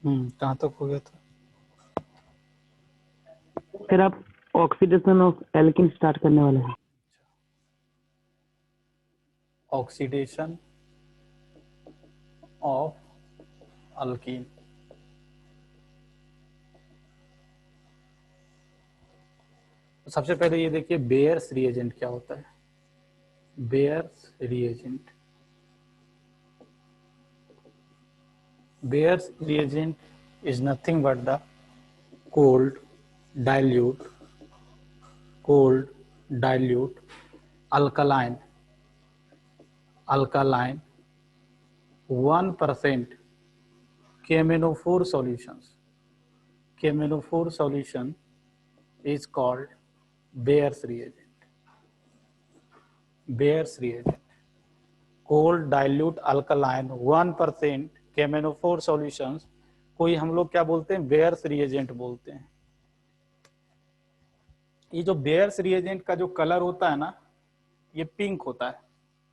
कहाँ तक हो गया था? फिर आप ऑक्सीडेशन ऑफ एल्किन स्टार्ट करने वाले हैं। Oxidation of alkyne. तो सबसे पहले ये देखिए बेयर्स रिएजेंट क्या होता है। Bears reagent, bears reagent is nothing but the cold dilute cold dilute alkaline 1% camenophore solutions. Camenophore solution is called Bayer's reagent. Bayer's reagent, cold dilute alkaline 1% camenophore solutions कोई हम लोग क्या बोलते हैं, बेयर्स रिएजेंट बोलते हैं। ये जो बेयर्स रिएजेंट का जो कलर होता है ना, ये पिंक होता है,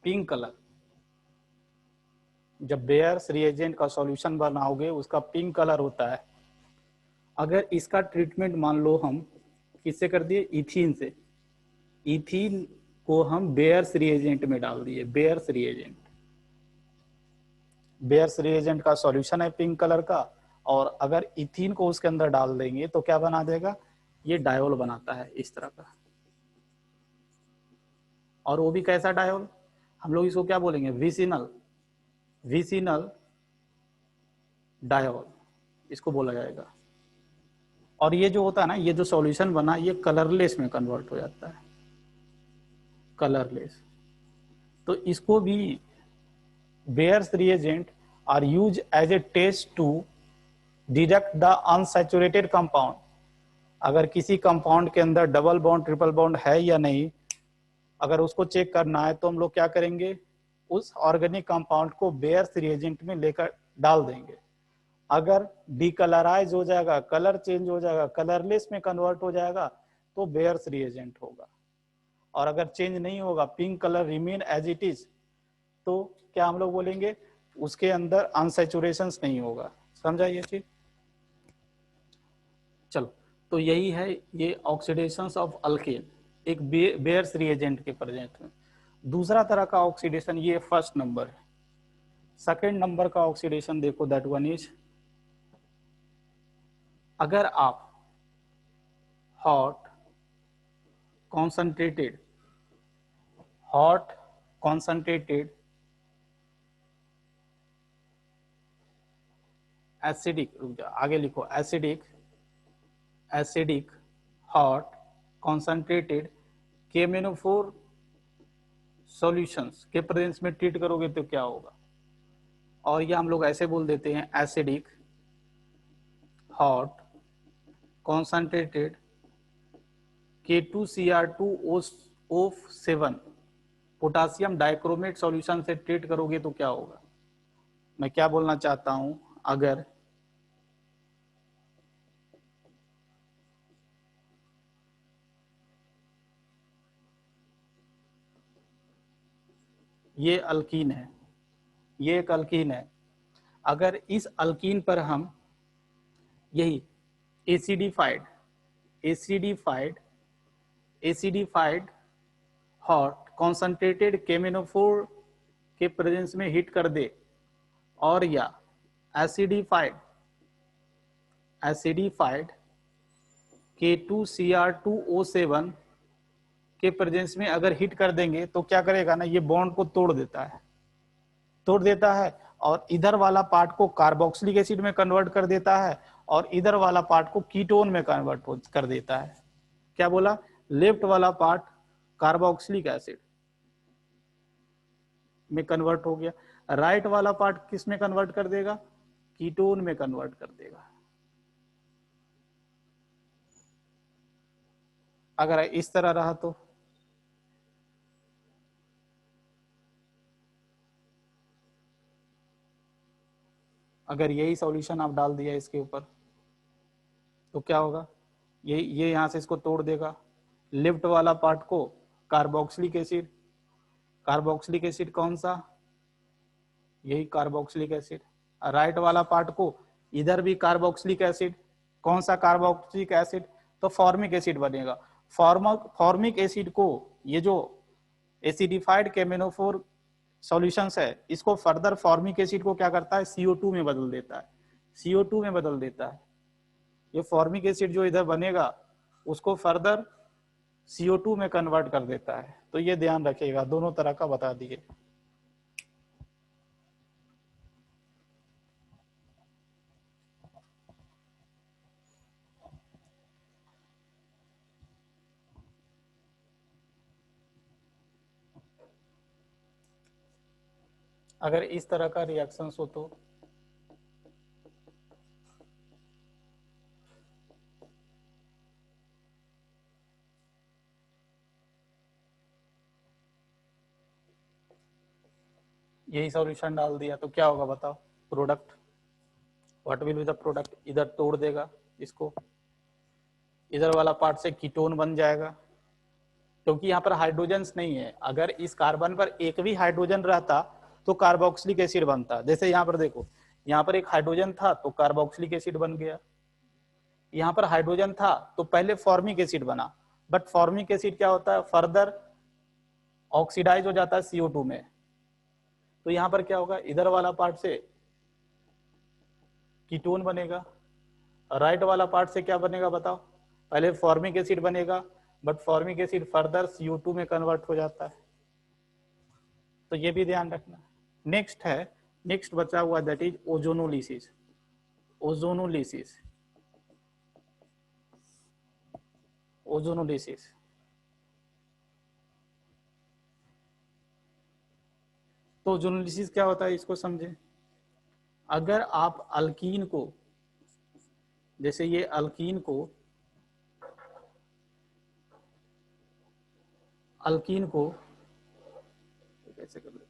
पिंक कलर। जब बेयर्स रिएजेंट का सॉल्यूशन बनाओगे उसका पिंक कलर होता है। अगर इसका ट्रीटमेंट मान लो हम किससे कर दिए, इथीन से, इथीन को हम बेयर्स रिएजेंट में डाल दिए। बेयर्स रिएजेंट, बेयर्स रिएजेंट का सॉल्यूशन है पिंक कलर का, और अगर इथीन को उसके अंदर डाल देंगे तो क्या बना देगा, ये डायोल बनाता है इस तरह का। और वो भी कैसा डायोल, हम लोग इसको क्या बोलेंगे, विसिनल, विसिनल डायोल इसको बोला जाएगा। और ये जो होता है ना, ये जो सॉल्यूशन बना ये कलरलेस में कन्वर्ट हो जाता है, कलरलेस। तो इसको भी Baeyer's reagent are use as a test to detect the unsaturated compound. अगर किसी कंपाउंड के अंदर डबल बॉन्ड ट्रिपल बॉन्ड है या नहीं, अगर उसको चेक करना है तो हम लोग क्या करेंगे, उस ऑर्गेनिक कंपाउंड को बेयर्स रिएजेंट में लेकर डाल देंगे। अगर डीकलराइज हो जाएगा, कलर चेंज हो जाएगा, कलरलेस में कन्वर्ट हो जाएगा तो बेयर्स रिएजेंट होगा। और अगर चेंज नहीं होगा, pink colour remain as it is, तो क्या हम लोग बोलेंगे, उसके अंदर अनसैचुरेशन नहीं होगा। समझा ये चीज? चलो, तो यही है ये ऑक्सीडेशन ऑफ अल्केन, एक बेयर्स रिएजेंट के प्रेजेंट में। दूसरा तरह का ऑक्सीडेशन, ये फर्स्ट नंबर है। सेकेंड नंबर का ऑक्सीडेशन देखो, दैट वन इज, अगर आप hot concentrated, hot concentrated acidic, रुक जाओ आगे लिखो, acidic, acidic hot concentrated K M N O four solutions के प्रेजेंस में ट्रीट करोगे तो क्या होगा। और ये हम लोग ऐसे बोल देते हैं, acidic hot concentrated K2Cr2O7 potassium dichromate solution से ट्रीट करोगे तो क्या होगा। मैं क्या बोलना चाहता हूं, अगर ये अल्कीन है, ये एक अल्कीन है, अगर इस अल्कीन पर हम यही acidified, acidified, acidified hot concentrated K M N O four के प्रेजेंस में हिट कर दे, और या एसिडिफाइड, एसिडिफाइड K2Cr2O7 के प्रेजेंस में अगर हिट कर देंगे तो क्या करेगा ना, ये बॉन्ड को तोड़ देता है, तोड़ देता है, और इधर वाला पार्ट को कार्बोक्सिलिक एसिड में कन्वर्ट कर देता है, और इधर वाला पार्ट को कीटोन में कन्वर्ट कर देता है। क्या बोला, लेफ्ट वाला पार्ट कार्बोक्सिलिक एसिड में कन्वर्ट हो गया, राइट वाला पार्ट किस में कन्वर्ट कर देगा, कीटोन में कन्वर्ट कर देगा। अगर इस तरह रहा तो अगर यही सॉल्यूशन आप डाल दिया इसके ऊपर तो क्या होगा, ये यहां से इसको तोड़ देगा, लेफ्ट वाला पार्ट को कार्बोक्सिलिक एसिड, कार्बोक्सिलिक एसिड कौन सा, यही कार्बोक्सिलिक एसिड, राइट वाला पार्ट को इधर भी कार्बोक्सिलिक एसिड, कौन सा कार्बोक्सिलिक एसिड, तो फॉर्मिक एसिड बनेगा। फॉर्मिक एसिड को ये जो एसिडिफाइड केमेनोफोर सॉल्यूशंस है, इसको फर्दर फॉर्मिक एसिड को क्या करता है, CO2 में बदल देता है, CO2 में बदल देता है। ये फॉर्मिक एसिड जो इधर बनेगा उसको फर्दर CO2 में कन्वर्ट कर देता है। तो ये ध्यान रखिएगा, दोनों तरह का बता दिए। अगर इस तरह का रिएक्शंस हो तो यही सॉल्यूशन डाल दिया तो क्या होगा बताओ, product, what will be the product, इधर तोड़ देगा इसको, इधर वाला पार्ट से कीटोन बन जाएगा, क्योंकि यहाँ पर हाइड्रोजन्स नहीं है। अगर इस कार्बन पर एक भी हाइड्रोजन रहता तो कार्बोक्सिलिक एसिड बनता। जैसे यहाँ पर देखो, यहाँ पर एक हाइड्रोजन था तो कार्बोक्सिलिक एसिड बन गया, यहाँ पर हाइड्रोजन था तो पहले फॉर्मिक एसिड बना, बट फॉर्मिक एसिड क्या होता है, फर्दर ऑक्सीडाइज हो जाता है CO2 में। तो यहाँ पर क्या होगा, इधर वाला पार्ट से कीटोन बनेगा, राइट वाला पार्ट से क्या बनेगा बताओ, पहले फॉर्मिक एसिड बनेगा, but formic acid further CO2 में कन्वर्ट हो जाता है। तो ये भी ध्यान रखना। नेक्स्ट है, नेक्स्ट बचा हुआ that is ozonolysis. Ozonolysis, ozonolysis तो ओजोनोलिसिस क्या होता है इसको समझे। अगर आप अल्कीन को, जैसे ये अल्कीन को, अल्कीन को कैसे कर लेते हैं,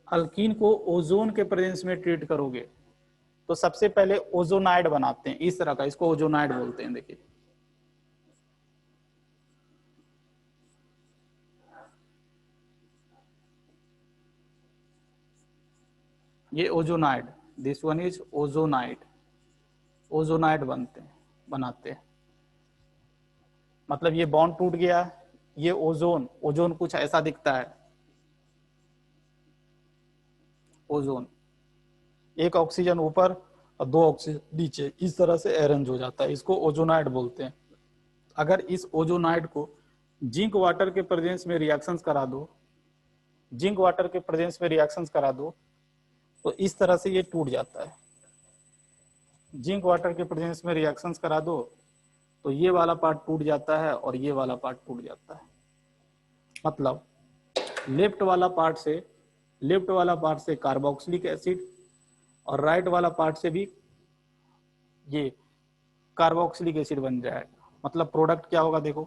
अल्कीन को ओजोन के प्रेजेंस में ट्रीट करोगे तो सबसे पहले ओजोनाइड बनाते हैं, इस तरह का, इसको ओजोनाइड बोलते हैं। देखिए ये ozonide, this one is ozonide, ozonide बनाते हैं। मतलब ये बॉन्ड टूट गया, ये ओजोन, ओजोन कुछ ऐसा दिखता है, ओजोन एक ऑक्सीजन ऊपर और दो ऑक्सीजन नीचे, इस तरह से अरेंज हो जाता है, इसको ओजोनाइड बोलते हैं। अगर इस ओजोनाइड को जिंक वाटर के प्रेजेंस में रिएक्शंस करा दो, जिंक वाटर के प्रेजेंस में रिएक्शंस करा दो तो इस तरह से ये टूट जाता है। जिंक वाटर के प्रेजेंस में रिएक्शंस करा दो तो ये वाला पार्ट टूट जाता है और ये वाला पार्ट टूट जाता है। मतलब लेफ्ट वाला पार्ट से कार्बोक्सिलिक एसिड और राइट वाला पार्ट से भी ये कार्बोक्सिलिक एसिड बन जाएगा। मतलब प्रोडक्ट क्या होगा देखो,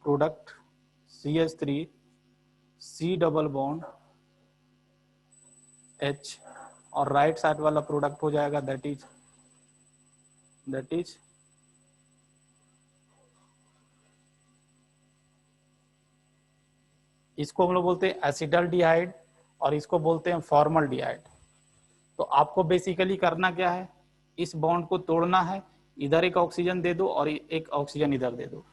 product CH3 C double bond H, और राइट साइड वाला प्रोडक्ट हो जाएगा दैट इज इसको हम लोग बोलते हैं एसिटल्डिहाइड और इसको बोलते हैं फॉर्मल्डिहाइड। तो आपको बेसिकली करना क्या है, इस बॉन्ड को तोड़ना है, इधर एक ऑक्सीजन दे दो और एक ऑक्सीजन इधर दे दो,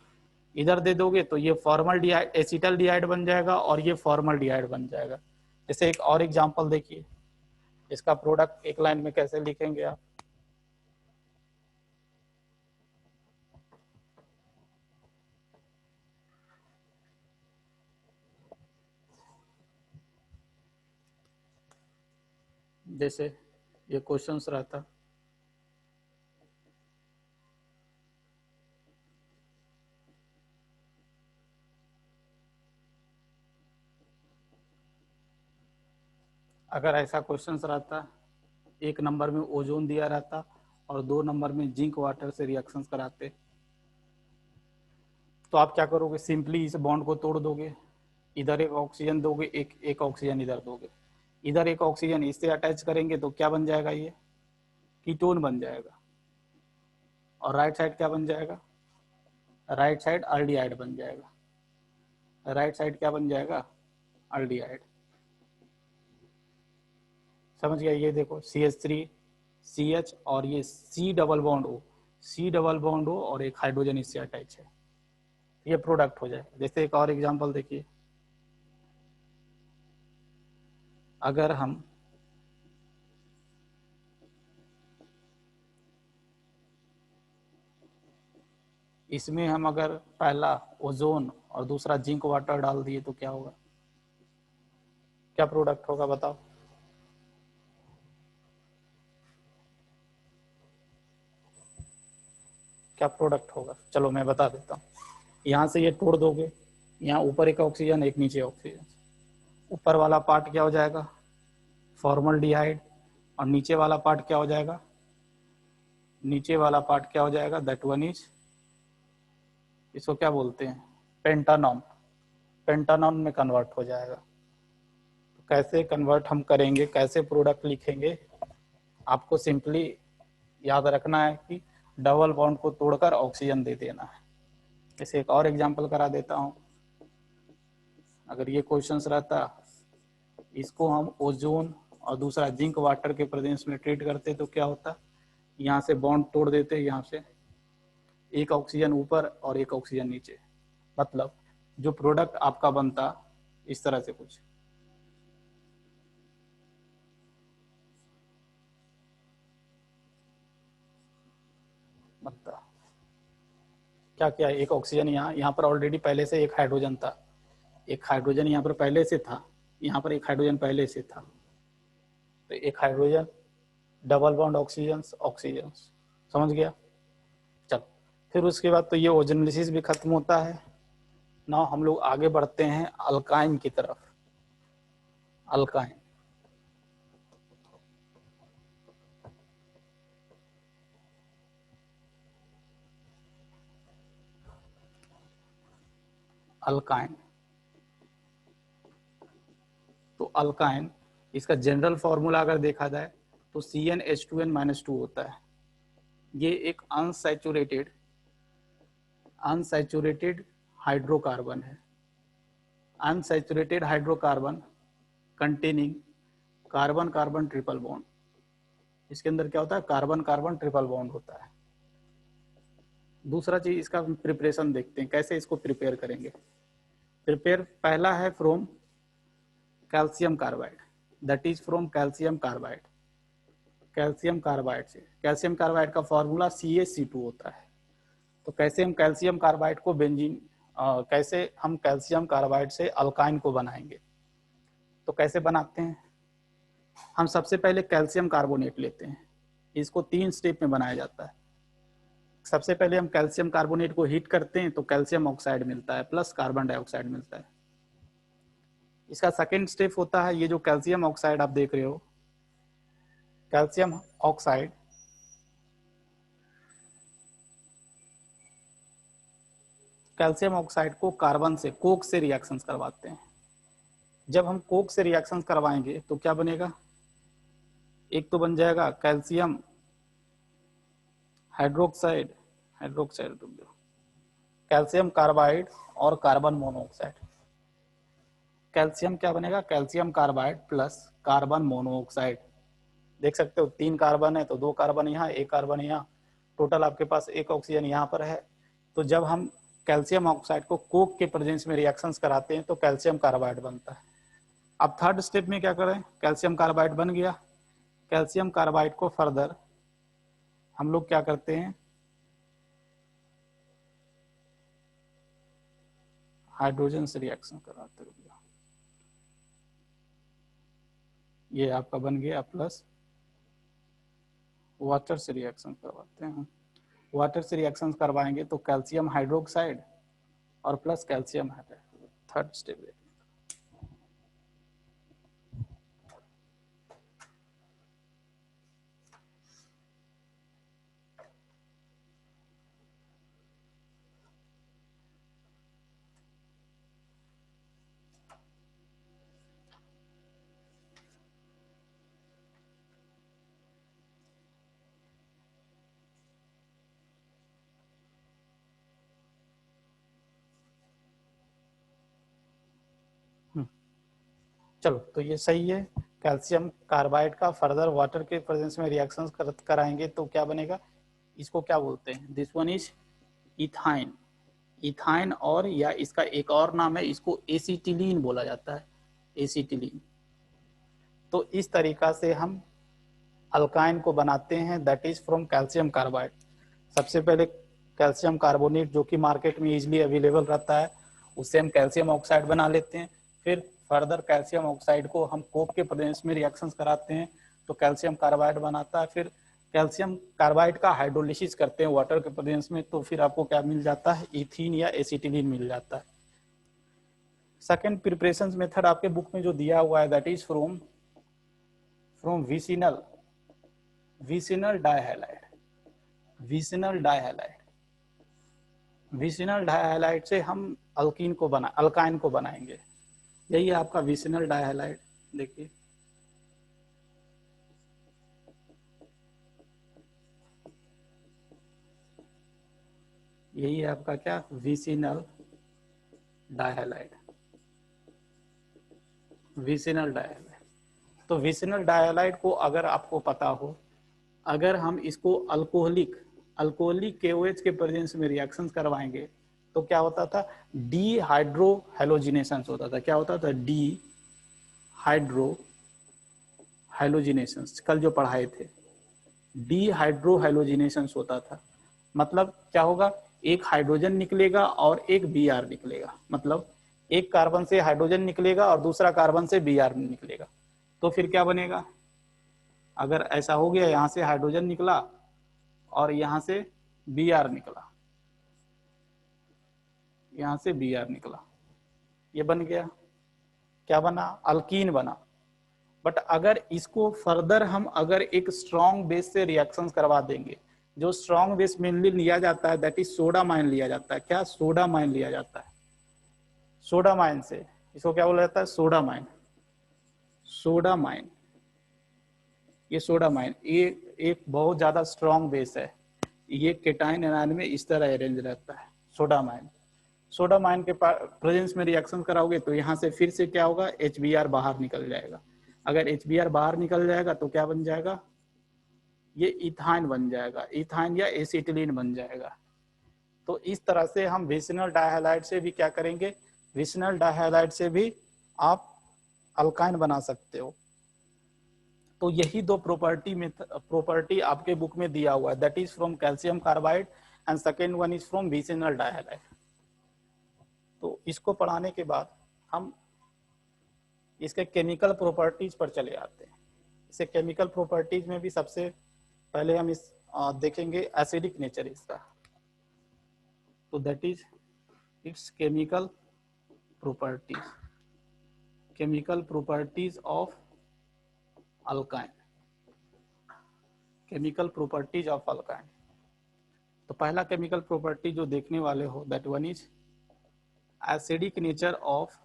इधर दे दोगे तो ये फॉर्मल्डिहाइड एसिटल्डिहाइड बन जाएगा और ये फॉर्मल्डिहाइड बन जाएगा। जैसे एक और एग्जांपल देखिए, इसका प्रोडक्ट एक लाइन में कैसे लिखेंगे आप, जैसे ये क्वेश्चंस रहता, अगर ऐसा क्वेश्चंस रहता, एक नंबर में ओजोन दिया रहता और 2 नंबर में जिंक वाटर से रिएक्शंस कराते, तो आप क्या करोगे, सिंपली इस बॉन्ड को तोड़ दोगे, इधर एक ऑक्सीजन दोगे, एक ऑक्सीजन इधर दोगे, इधर एक ऑक्सीजन इससे अटैच करेंगे तो क्या बन जाएगा, ये कीटोन बन जाएगा। और राइट साइड क्या बन जाएगा, राइट साइड अल्डिहाइड बन जाएगा। राइट साइड क्या बन जाएगा, अल्डिहाइड। समझ गया? ये देखो CH3 CH और ये C double bond O, C double bond O और एक हाइड्रोजन इससे अटैच है, ये प्रोडक्ट हो जाएगा। जैसे एक और एग्जांपल देखिए, अगर हम इसमें हम अगर पहला ओजोन और दूसरा जिंक वाटर डाल दिए तो क्या होगा? क्या प्रोडक्ट होगा बताओ? क्या प्रोडक्ट होगा? चलो मैं बता देता हूँ। यहाँ से ये तोड़ दोगे, यहाँ ऊपर एक ऑक्सीजन एक नीचे ऑक्सीजन, ऊपर वाला पार्ट क्या हो जाएगा? फॉर्मल्डिहाइड। और नीचे वाला पार्ट क्या हो जाएगा? नीचे वाला पार्ट क्या हो जाएगा? दैट वन इज, इसको क्या बोलते हैं? पेंटानॉन। पेंटानॉन में कन्वर्ट हो जाएगा। तो कैसे कन्वर्ट हम करेंगे, कैसे प्रोडक्ट लिखेंगे? आपको सिंपली याद रखना है कि डबल बॉन्ड को तोड़कर ऑक्सीजन दे देना है। जैसे एक और एग्जांपल करा देता हूं, अगर ये क्वेश्चंस रहता, इसको हम ओजोन और दूसरा जिंक वाटर के प्रेजेंस में ट्रीट करते तो क्या होता? यहाँ से बॉन्ड तोड़ देते, यहाँ से एक ऑक्सीजन ऊपर और एक ऑक्सीजन नीचे, मतलब जो प्रोडक्ट आपका बनता इस तरह से कुछ। बनता क्या क्या? एक ऑक्सीजन यहाँ पर ऑलरेडी पहले से एक हाइड्रोजन था, एक हाइड्रोजन यहाँ पर पहले से था, यहाँ पर एक हाइड्रोजन पहले से था, तो एक hydrogen, double bond oxygen oxygen. समझ गया? चल, फिर उसके बाद तो ये ओजोनलिसिस भी खत्म होता है ना। हम लोग आगे बढ़ते हैं अल्काइन की तरफ। Alkyne, alkyne. तो अल्काइन, इसका जनरल फॉर्मूला अगर देखा जाए तो CnH2n-2 होता है। ये एक अनसैचुरेटेड अनसैचुरेटेड हाइड्रोकार्बन है। Unsaturated hydrocarbon containing carbon carbon triple bond. इसके अंदर क्या होता है? कार्बन कार्बन ट्रिपल बॉन्ड होता है। दूसरा चीज, इसका प्रिपरेशन देखते हैं, कैसे इसको प्रिपेयर करेंगे। प्रिपेयर पहला है from calcium carbide, that is from calcium carbide. Calcium carbide से, कैल्शियम कार्बाइड का फॉर्मूला CaC2 होता है। तो कैसे हम कैल्शियम कार्बाइड को बेंजीन कैसे हम कैल्शियम कार्बाइड से अल्काइन को बनाएंगे? तो कैसे बनाते हैं? हम सबसे पहले कैल्शियम कार्बोनेट लेते हैं, इसको 3 स्टेप में बनाया जाता है। सबसे पहले हम कैल्शियम कार्बोनेट को हीट करते हैं तो कैल्शियम ऑक्साइड मिलता है प्लस कार्बन डाइऑक्साइड मिलता है। इसका सेकेंड स्टेप होता है, ये जो कैल्शियम ऑक्साइड आप देख रहे हो, कैल्शियम ऑक्साइड कैल्शियम ऑक्साइड को कार्बन से, कोक से रिएक्शंस करवाते हैं। जब हम कोक से रिएक्शंस करवाएंगे तो क्या बनेगा? एक तो बन जाएगा calcium hydroxide, hydroxide calcium carbide और कार्बन मोनोऑक्साइड। कैल्शियम क्या बनेगा? Calcium carbide plus carbon monoxide. देख सकते हो 3 कार्बन है तो 2 कार्बन यहाँ, 1 कार्बन यहाँ, टोटल आपके पास 1 ऑक्सीजन यहाँ पर है। तो जब हम कैल्शियम ऑक्साइड को कोक के प्रेजेंस में रिएक्शंस कराते हैं तो कैल्शियम कार्बाइड बनता है। अब थर्ड स्टेप में क्या करें? कैल्शियम कार्बाइड बन गया, कैल्शियम कार्बाइड को फर्दर हम लोग क्या करते हैं? हाइड्रोजन से रिएक्शन कराते हैं। ये आपका बन गया प्लस वाटर से रिएक्शन करवाते हैं। वाटर से रिएक्शन करवाएंगे तो कैल्शियम हाइड्रोक्साइड और plus calcium hydride, third step. चलो तो ये सही है। कैल्शियम कार्बाइड का फर्दर वाटर के प्रेजेंस में रिएक्शंस कराएंगे तो क्या बनेगा, इसको क्या बोलते हैं, this one is ethyne. Ethyne, और या इसका एक और नाम है, इसको एसिटिलीन बोला जाता है, एसिटिलीन। तो इस तरीका से हम अल्काइन को बनाते हैं, that is from calcium carbide. सबसे पहले कैल्शियम कार्बोनेट जो कि मार्केट में इजीली अवेलेबल रहता है, उससे हम कैल्शियम ऑक्साइड बना लेते हैं। फिर फर्दर कैल्शियम ऑक्साइड को हम कोक के प्रेजेंस में रिएक्शंस कराते हैं तो कैल्शियम कार्बाइड बनाता है। फिर कैल्शियम कार्बाइड का हाइड्रोलिसिस करते हैं वाटर के प्रेजेंस में, तो फिर आपको क्या मिल जाता है, इथीन या एसिटिलीन मिल जाता है। सेकेंड प्रिपरेशन मेथड आपके बुक में जो दिया हुआ है, that is from vicinal dihalide. Vicinal dihalide से हम अल्काइन को बनाएंगे। यही है आपका विसिनल डाइहैलाइड। देखिए यही है आपका क्या, विसिनल डाइहैलाइड। विसिनल डाइहैलाइड, तो विसिनल डाइहैलाइड को अगर आपको पता हो, अगर हम इसको अल्कोहलिक KOH के प्रेजेंस में रिएक्शंस करवाएंगे तो क्या होता था, डी हाइड्रो हेलोजिनेशन होता था। क्या होता था, डी हाइड्रो हेलोजिनेशन, कल जो पढ़ाए थे, डी हाइड्रो हेलोजिनेशन होता था। मतलब क्या होगा, एक हाइड्रोजन निकलेगा और एक Br निकलेगा, मतलब एक कार्बन से हाइड्रोजन निकलेगा और दूसरा कार्बन से Br निकलेगा। तो फिर क्या बनेगा, अगर ऐसा हो गया, यहां से हाइड्रोजन निकला और यहां से Br निकला, यहां से Br निकला, ये बन गया, क्या बना, अल्कीन बना। बट अगर इसको फर्दर हम अगर एक स्ट्रॉन्ग बेस से रिएक्शंस करवा देंगे, जो स्ट्रॉन्ग बेस मेनली लिया जाता है दैट इज सोडामाइन लिया जाता है। क्या, सोडामाइन लिया जाता है। सोडामाइन से, इसको क्या बोला जाता है, सोडामाइन। ये सोडामाइन ये एक बहुत ज्यादा स्ट्रॉन्ग बेस है। ये केटाइन एनायन में इस तरह अरेंज रहता है सोडामाइन। सोडामाइन के प्रेजेंस में रिएक्शन कराओगे तो यहाँ से फिर से क्या होगा, HBr बाहर निकल जाएगा। अगर HBr बाहर निकल जाएगा तो क्या बन जाएगा, ये इथाइन बन जाएगा, इथाइन या एसिटिलीन बन जाएगा। तो इस तरह से हम विसिनल डाइहैलाइड से भी क्या करेंगे, विसिनल डाइहैलाइड से भी आप अल्काइन बना सकते हो। तो यही दो प्रॉपर्टी आपके बुक में दिया हुआ है, that is from calcium carbide and second one is from vicinal dihalide. तो इसको पढ़ाने के बाद हम इसके केमिकल प्रॉपर्टीज पर चले आते हैं। इसे केमिकल प्रॉपर्टीज में भी सबसे पहले हम इस देखेंगे एसिडिक नेचर इसका। तो that is it's chemical properties of alkyne. Chemical properties of alkyne. तो पहला केमिकल प्रॉपर्टी जो देखने वाले हो, that one is acidic nature of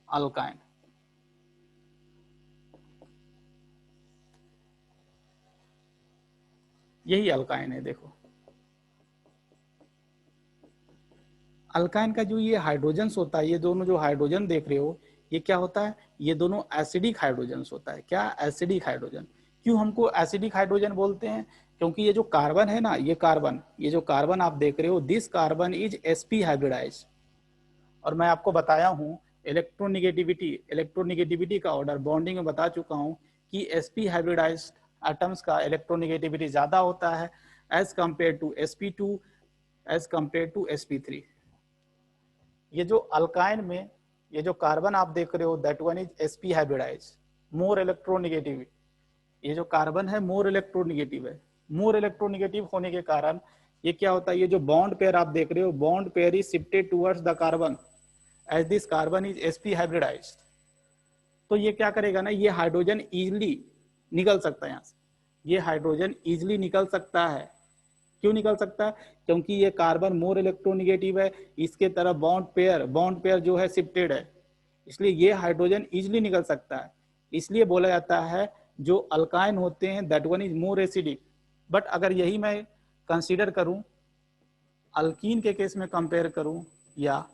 alkyne. यही अल्काइन है। देखो अल्काइन का जो ये हाइड्रोजन होता है, ये दोनों जो हाइड्रोजन देख रहे हो, ये क्या होता है, ये दोनों एसिडिक हाइड्रोजन होता है। क्या, एसिडिक हाइड्रोजन। क्यों हमको एसिडिक हाइड्रोजन बोलते हैं, क्योंकि ये जो कार्बन है ना, ये जो कार्बन आप देख रहे हो, this carbon is sp hybridize. और मैं आपको बताया हूँ इलेक्ट्रोनिगेटिविटी का ऑर्डर बॉन्डिंग में बता चुका हूँ कि sp हाइब्रिडाइज एटम्स का इलेक्ट्रोनिगेटिविटी ज्यादा होता है as compare to sp2, as compare to sp3। ये जो अल्काइन में ये जो कार्बन आप देख रहे हो, that one is sp hybridize, more electronegative. ये जो कार्बन है मोर इलेक्ट्रोनिगेटिव है। मोर इलेक्ट्रोनिगेटिव होने के कारण ये क्या होता है, ये जो बॉन्ड पेयर आप देख रहे हो, bond pair is shifted towards the carbon as this carbon is sp hybridize. तो ये क्या करेगा ना, ये हाइड्रोजन इजिली निकल सकता है यहाँ से, ये हाइड्रोजन इजिली निकल सकता है। क्यों निकल सकता है, क्योंकि ये कार्बन मोर इलेक्ट्रोनिगेटिव है, इसके तरफ बॉन्ड पेयर जो है शिफ्टेड है, इसलिए ये हाइड्रोजन इजिली निकल सकता है। इसलिए बोला जाता है जो अल्काइन होते हैं that one is more acidic. But अगर यही मैं कंसीडर करूं, अल्कीन के केस में कंपेयर करूं या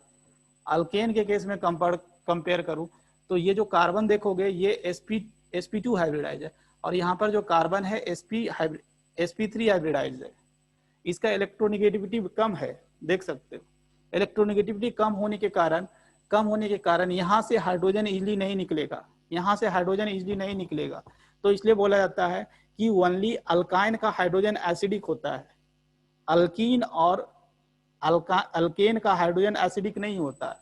अल्केन के केस में कंपेयर करूं तो ये जो कार्बन देखोगे ये sp2 हाइब्रिडाइज है, और यहाँ पर जो कार्बन है sp3 हाइब्रिडाइज है। इसका इलेक्ट्रोनिगेटिविटी कम है, देख सकते हो। इलेक्ट्रोनिगेटिविटी कम होने के कारण यहाँ से हाइड्रोजन इजिली नहीं निकलेगा, यहाँ से हाइड्रोजन इजिली नहीं निकलेगा। तो इसलिए बोला जाता है कि ओनली अल्काइन का हाइड्रोजन एसिडिक होता है, अल्कीन और अल्केन का हाइड्रोजन एसिडिक नहीं होता है।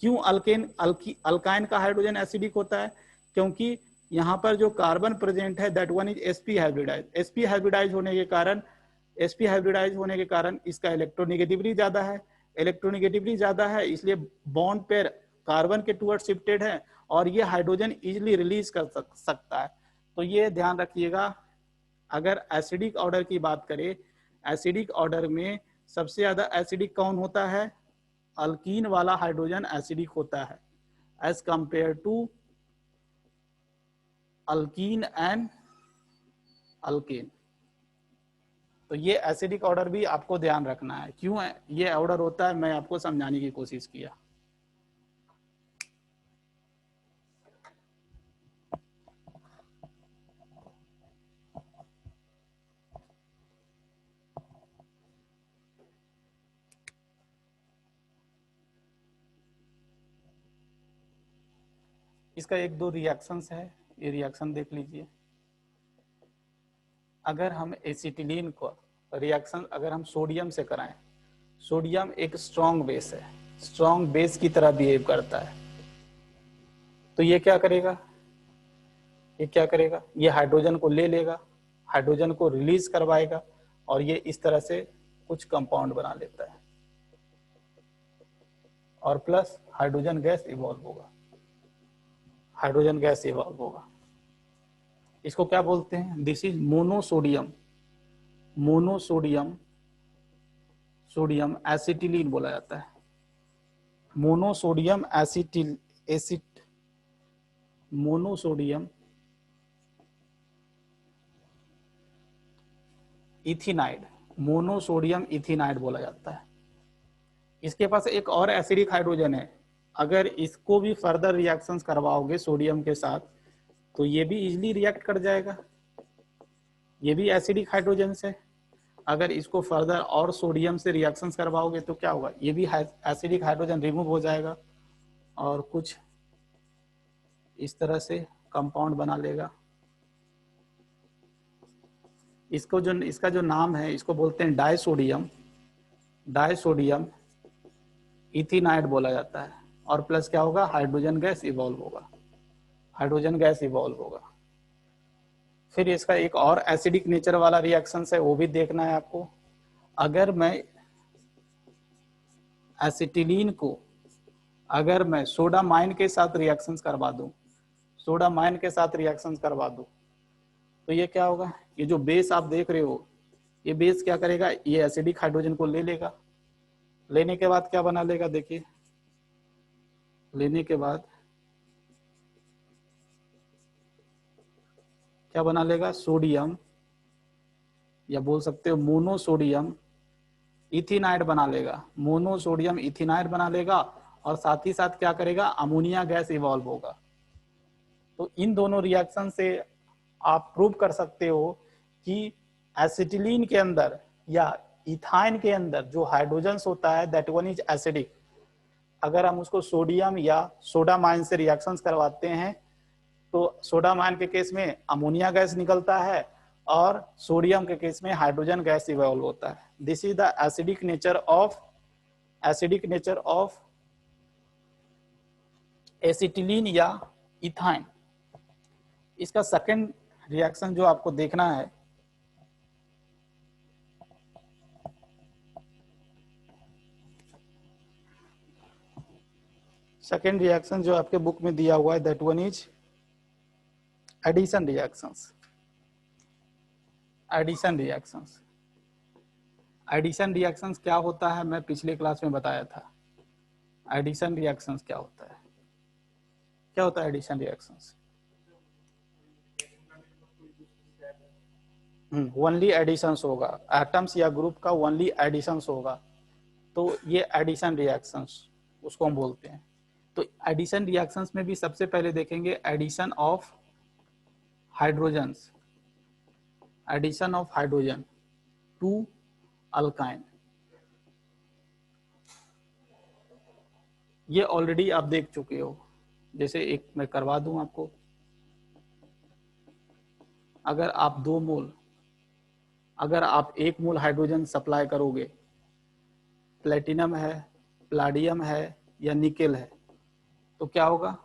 क्यों अल्काइन का हाइड्रोजन एसिडिक होता है? क्योंकि यहाँ पर जो कार्बन प्रेजेंट है that one is sp hybridize. sp hybridize होने के कारण इसका इलेक्ट्रोनिगेटिविटी ज्यादा है, इसलिए बॉन्ड पेयर कार्बन के टुवर्ड शिफ्टेड है और ये हाइड्रोजन इजिली रिलीज कर सकता है। तो ये ध्यान रखिएगा। अगर एसिडिक ऑर्डर की बात करें, एसिडिक ऑर्डर में सबसे ज्यादा एसिडिक कौन होता है? अल्कीन वाला हाइड्रोजन एसिडिक होता है as compare to alkene and alkane. तो ये एसिडिक ऑर्डर भी आपको ध्यान रखना है। क्यों है ये ऑर्डर होता है, मैं आपको समझाने की कोशिश किया। इसका एक दो रिएक्शंस है, ये रिएक्शन देख लीजिए। अगर हम एसिटिलीन को रिएक्शन अगर हम सोडियम से कराएं, सोडियम एक स्ट्रॉन्ग बेस है, स्ट्रॉन्ग बेस की तरह बिहेव करता है। तो ये क्या करेगा, ये हाइड्रोजन को ले लेगा, हाइड्रोजन को रिलीज करवाएगा और ये इस तरह से कुछ कंपाउंड बना लेता है और प्लस हाइड्रोजन गैस इवॉल्व होगा। इसको क्या बोलते हैं? दिस इज सोडियम एसिटिलीन बोला जाता है। मोनोसोडियम इथेनाइड बोला जाता है। इसके पास एक और एसिडिक हाइड्रोजन है, अगर इसको भी फर्दर रिएक्शंस करवाओगे सोडियम के साथ तो ये भी इजिली रिएक्ट कर जाएगा, ये भी एसिडिक हाइड्रोजन से। अगर इसको फर्दर और सोडियम से रिएक्शंस करवाओगे तो क्या होगा, ये भी एसिडिक हाइड्रोजन रिमूव हो जाएगा और कुछ इस तरह से कंपाउंड बना लेगा। इसका जो नाम है इसको बोलते हैं डाइसोडियम इथेनाइड बोला जाता है। और प्लस क्या होगा, हाइड्रोजन गैस इवॉल्व होगा। फिर इसका एक और एसिडिक नेचर वाला रिएक्शन है, वो भी देखना है आपको। अगर मैं एसिटिलीन को अगर मैं सोडामाइन के साथ रिएक्शंस करवा दूं तो ये क्या होगा, ये जो बेस आप देख रहे हो, ये बेस क्या करेगा, ये एसिडिक हाइड्रोजन को ले लेगा। लेने के बाद क्या बना लेगा, देखिए, लेने के बाद क्या बना लेगा, सोडियम, या बोल सकते हो मोनोसोडियम इथेनाइड बना लेगा। और साथ ही साथ क्या करेगा, अमोनिया गैस इवॉल्व होगा। तो इन दोनों रिएक्शन से आप प्रूव कर सकते हो कि एसिटिलीन के अंदर या इथाइन के अंदर जो हाइड्रोजन होता है दैट वन इज एसिडिक। अगर हम उसको सोडियम या सोडामाइन से रिएक्शंस करवाते हैं तो सोडामाइन के केस में अमोनिया गैस निकलता है और सोडियम के केस में हाइड्रोजन गैस इवॉल्व होता है। This is the acidic nature of acetylene या इथाइन। इसका सेकंड रिएक्शन जो आपको देखना है, सेकेंड रिएक्शन जो आपके बुक में दिया हुआ है that one is addition reactions क्या होता है, मैं पिछले क्लास में बताया था। एडिशन रिएक्शंस क्या होता है एडिशन रिएक्शंस? ओनली एडिशंस होगा, एटम्स या ग्रुप का ओनली एडिशंस होगा, तो ये एडिशन रिएक्शंस उसको हम बोलते हैं। तो एडिशन रिएक्शंस में भी सबसे पहले देखेंगे addition of hydrogens, addition of hydrogen to alkyne. ये ऑलरेडी आप देख चुके हो, जैसे एक मैं करवा दूं आपको। अगर आप 2 मोल, अगर आप 1 मोल हाइड्रोजन सप्लाई करोगे, प्लेटिनम है, प्लाडियम है या निकेल है, तो क्या होगा,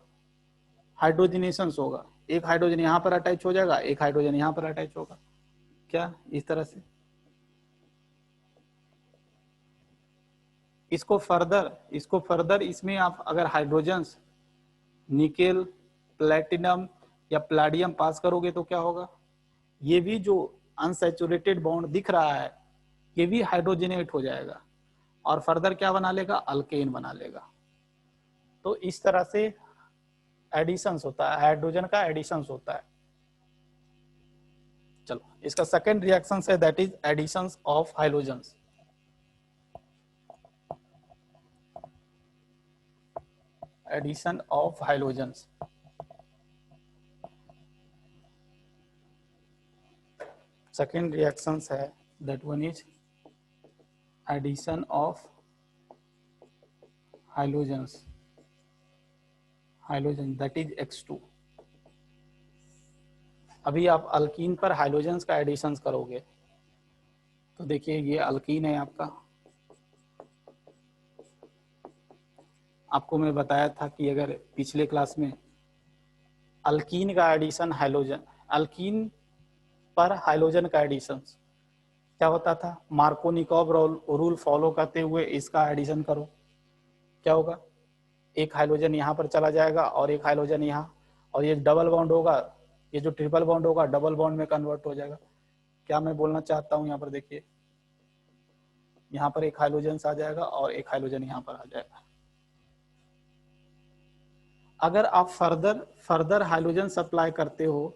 हाइड्रोजनेशन होगा। एक हाइड्रोजन यहाँ पर अटैच हो जाएगा, एक हाइड्रोजन यहाँ पर अटैच होगा, क्या इस तरह से। इसको फर्दर इसमें आप अगर हाइड्रोजन्स निकेल, प्लेटिनम या प्लाडियम पास करोगे तो क्या होगा, ये भी जो अनसैचुरेटेड बॉन्ड दिख रहा है ये भी हाइड्रोजनेट हो जाएगा और फर्दर क्या बना लेगा, अल्केन बना लेगा। तो इस तरह से एडिशंस होता है, हाइड्रोजन का एडिशंस होता है। चलो इसका सेकंड रिएक्शन है that is additions of hydrogens. Addition of hydrogens, second reaction है that one is addition of hydrogens, hydrogen that is X2। अभी आप अल्कीन पर हाइड्रोजन्स का एडिशन करोगे तो देखिए ये अल्कीन है आपका। आपको मैं बताया था कि अगर पिछले क्लास में अल्कीन का एडिशन हाइड्रोजन, अल्कीन पर हाइड्रोजन का एडिशन क्या होता था, मार्कोनिकॉव रूल फॉलो करते हुए इसका एडिशन करो, क्या होगा, एक हाइड्रोजन यहाँ पर चला जाएगा और एक हाइड्रोजन यहाँ, और ये डबल बॉन्ड होगा, ये जो ट्रिपल बॉन्ड होगा डबल बॉन्ड में कन्वर्ट हो जाएगा। क्या मैं बोलना चाहता हूँ यहाँ पर देखिए, यहाँ पर एक हाइड्रोजन आ जाएगा और एक हाइड्रोजन यहाँ पर आ जाएगा। अगर आप फर्दर हाइड्रोजन सप्लाई करते हो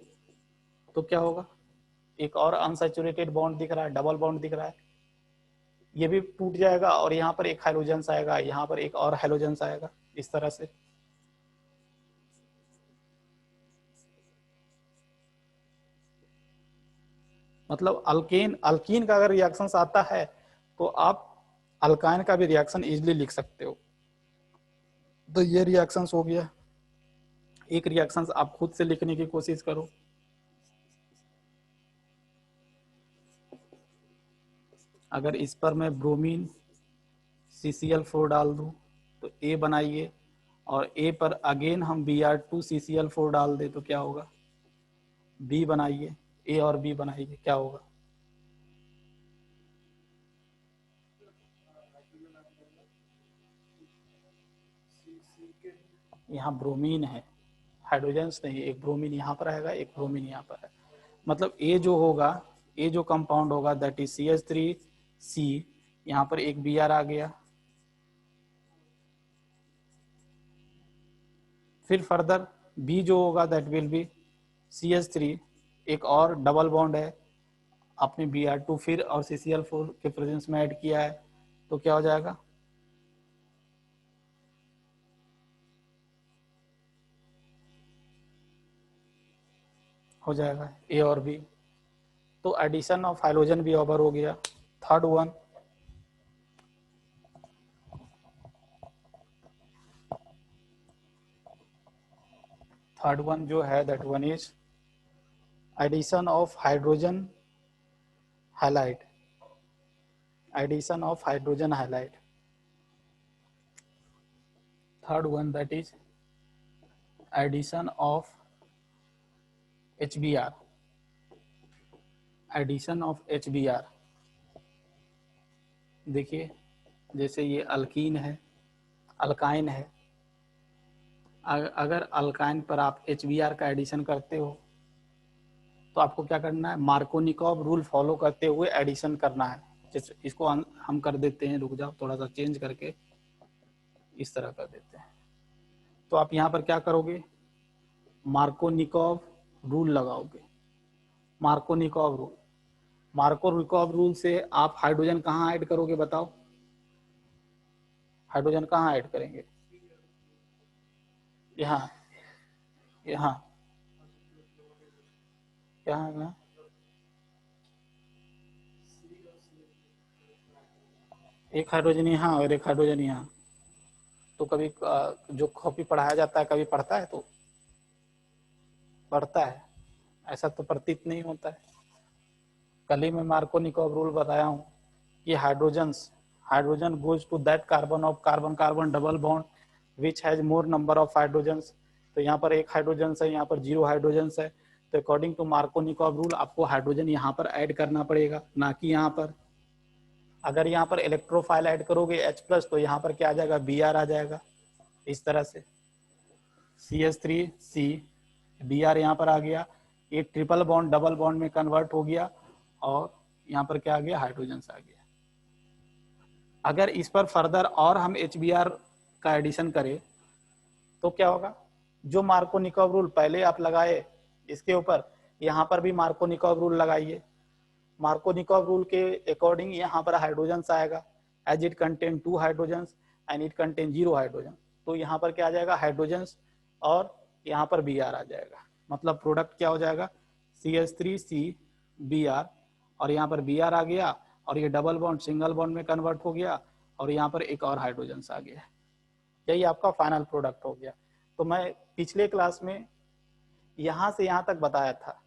तो क्या होगा, एक और अनसैचुरेटेड बॉन्ड दिख रहा है, डबल बॉन्ड दिख रहा है, ये भी टूट जाएगा और यहाँ पर एक हाइड्रोजन आएगा, यहाँ पर एक और हाइड्रोजन आएगा, इस तरह से। मतलब अल्कीन का अगर रिएक्शन आता है तो आप अल्काइन का भी रिएक्शन इजीली लिख सकते हो। तो ये रिएक्शंस हो गया। एक रिएक्शंस आप खुद से लिखने की कोशिश करो। अगर इस पर मैं ब्रोमीन CCl4 डाल दूं तो A बनाइए, और A पर अगेन हम Br2 CCl4 डाल दे तो क्या होगा, B बनाइए, A और B बनाइए, क्या होगा, यहाँ ब्रोमीन है, हाइड्रोजन्स नहीं, एक ब्रोमीन यहाँ पर आएगा, एक ब्रोमीन यहाँ पर है। मतलब A जो होगा, A जो कंपाउंड होगा दैट इज CH3C, यहाँ पर एक Br आ गया। फिर फर्दर B जो होगा दैट विल बी CH3, एक और डबल बॉन्ड है, आपने Br2 फिर और CCl4 के प्रेजेंस में ऐड किया है तो क्या हो जाएगा, हो जाएगा A और B। तो एडिशन ऑफ हाइड्रोजन भी ओवर हो गया। थर्ड वन जो है that one is addition of hydrogen halide, addition of hydrogen halide. Third one that is addition of HBr, addition of HBr। देखिए जैसे ये अल्कीन है, अल्काइन है, अगर अल्काइन पर आप HBr का एडिशन करते हो तो आपको क्या करना है, मार्कोनिकॉव रूल फॉलो करते हुए एडिशन करना है। जैसे इसको हम कर देते हैं, रुक जाओ थोड़ा सा चेंज करके इस तरह कर देते हैं। तो आप यहाँ पर क्या करोगे, मार्कोनिकॉव रूल लगाओगे, मार्कोनिकॉव रूल, मार्कोनिकॉव रूल से आप हाइड्रोजन कहाँ ऐड करोगे बताओ, हाइड्रोजन कहाँ ऐड करेंगे? यहाँ, यहाँ, यहाँ, एक हाइड्रोजन यहाँ और एक हाइड्रोजन यहाँ। तो कभी जो कॉपी पढ़ाया जाता है कभी पढ़ता है तो पढ़ता है, ऐसा तो प्रतीत नहीं होता है। कल ही मैं मार्कोनिकॉव रूल बताया हूँ कि hydrogen goes to that carbon of carbon carbon double bond which has more number of hydrogens. तो यहाँ पर एक हाइड्रोजन है, यहाँ पर 0 हाइड्रोजन है। तो अकॉर्डिंग टू मार्कोनिकॉव रूल आपको हाइड्रोजन यहाँ पर ऐड करना पड़ेगा, ना कि यहाँ पर। अगर यहाँ पर इलेक्ट्रोफाइल ऐड करोगे H+ तो यहाँ पर क्या आ जाएगा? Br आ जाएगा। इस तरह से CH3C Br यहाँ पर आ गया, ये ट्रिपल बॉन्ड डबल बॉन्ड में कन्वर्ट हो गया और यहाँ पर क्या आ गया? हाइड्रोजन आ गया। अगर इस पर फर्दर और हम HBr का एडिशन करें तो क्या होगा? जो मार्कोनिकॉव रूल पहले आप लगाए इसके ऊपर यहाँ पर भी मार्कोनिकॉव रूल लगाइए। मार्कोनिकॉव रूल के अकॉर्डिंग यहाँ पर हाइड्रोजन आएगा, as it contain 2 hydrogen and it contain 0 hydrogen. तो यहाँ पर क्या आ जाएगा? हाइड्रोजन और यहाँ पर Br आ जाएगा। मतलब प्रोडक्ट क्या हो जाएगा? CH3C Br और यहाँ पर Br आ गया और ये डबल बॉन्ड सिंगल बॉन्ड में कन्वर्ट हो गया और यहाँ पर एक और हाइड्रोजन आ गया। यही आपका फाइनल प्रोडक्ट हो गया। तो मैं पिछले क्लास में यहाँ से यहाँ तक बताया था,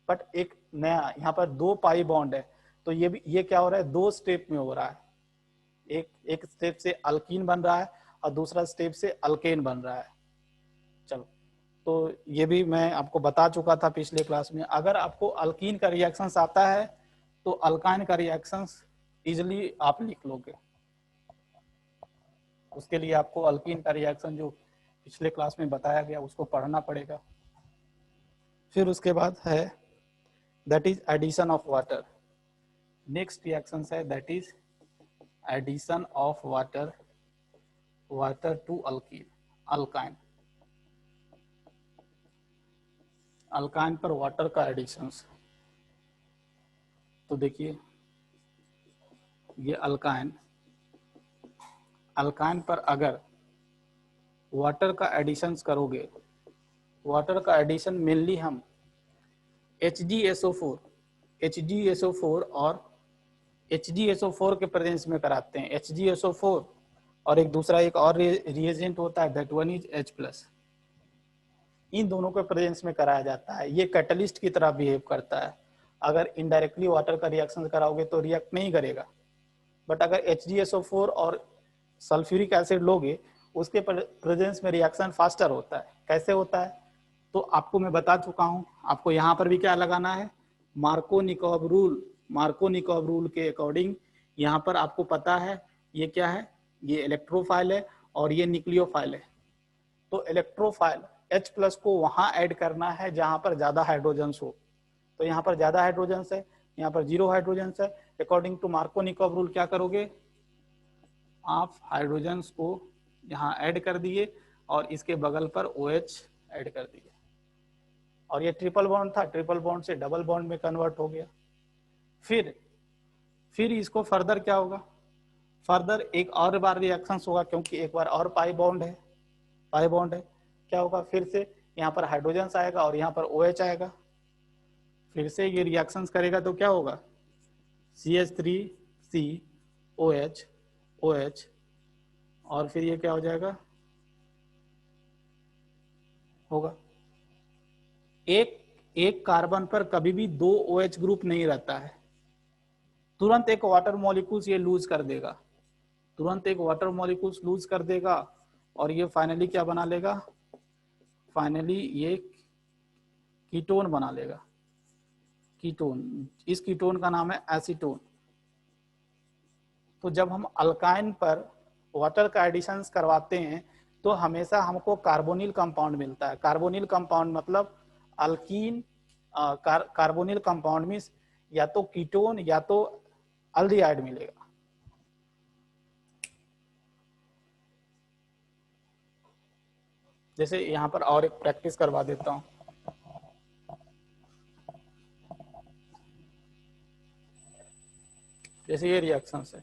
बट एक नया यहाँ पर 2 पाई बॉन्ड है। तो ये क्या हो रहा है? 2 स्टेप में हो रहा है। एक स्टेप से अल्कीन बन रहा है और दूसरा स्टेप से अल्केन बन रहा है। चलो, तो ये भी मैं आपको बता चुका था पिछले क्लास में। अगर आपको अल्कीन का रिएक्शंस आता है तो अल्काइन का रिएक्शंस इजिली आप लिख लोगे। उसके लिए आपको अल्कीन का रिएक्शन जो पिछले क्लास में बताया गया उसको पढ़ना पड़ेगा। फिर उसके बाद है that is addition of water. Next reaction है that is addition of water to alkene, alkyne. Alkyne पर वाटर का एडिशन। तो देखिए ये अल्काइन पर अगर वाटर का एडिशन करोगे, वाटर का एडिशन मेनली हम HgSO4 और HgSO4 के प्रेजेंस में कराते हैं। HgSO4 और एक दूसरा एक और रिएजेंट होता है दैट वन इज H+। इन दोनों के प्रेजेंस में कराया जाता है। ये कैटलिस्ट की तरह बिहेव करता है। अगर इनडायरेक्टली वाटर का रिएक्शन कराओगे तो रिएक्ट नहीं करेगा, बट अगर HgSO4 और सल्फ्यूरिक एसिड लोगे उसके प्रेजेंस में रिएक्शन फास्टर होता है। कैसे होता है? तो आपको मैं बता चुका हूं। आपको यहाँ पर भी क्या लगाना है? मार्कोनिकॉव रूल के अकॉर्डिंग यहाँ पर आपको पता है ये क्या है? ये इलेक्ट्रोफाइल है और ये न्यूक्लियोफाइल है। तो इलेक्ट्रोफाइल H+ को वहां ऐड करना है जहां पर ज्यादा हाइड्रोजन हो। तो यहाँ पर ज्यादा हाइड्रोजन है, यहाँ पर 0 हाइड्रोजन है। अकॉर्डिंग टू मार्कोनिकॉव रूल क्या करोगे? आप हाइड्रोजन्स को यहाँ ऐड कर दिए और इसके बगल पर OH ऐड कर दिए और ये ट्रिपल बॉन्ड था, ट्रिपल बॉन्ड से डबल बॉन्ड में कन्वर्ट हो गया। फिर इसको फर्दर क्या होगा? फर्दर एक और बार रिएक्शन होगा क्योंकि एक बार और पाई बॉन्ड है। क्या होगा? फिर से यहाँ पर हाइड्रोजन आएगा और यहाँ पर OH आएगा। फिर से ये रिएक्शंस करेगा तो क्या होगा? CH3COH और फिर ये क्या हो जाएगा? होगा एक कार्बन पर कभी भी 2 OH ग्रुप नहीं रहता है। तुरंत एक वाटर मॉलिक्यूल्स ये लूज कर देगा, और ये फाइनली क्या बना लेगा? फाइनली ये कीटोन बना लेगा। इस कीटोन का नाम है एसीटोन। तो जब हम अल्काइन पर वाटर का एडिशन करवाते हैं तो हमेशा हमको कार्बोनिल कंपाउंड मिलता है। कार्बोनिल कंपाउंड मतलब अल्कीन, कार्बोनिल कंपाउंड मीन्स या तो कीटोन या तो अल्डिहाइड मिलेगा। जैसे यहाँ पर और एक प्रैक्टिस करवा देता हूँ। जैसे ये रिएक्शन है,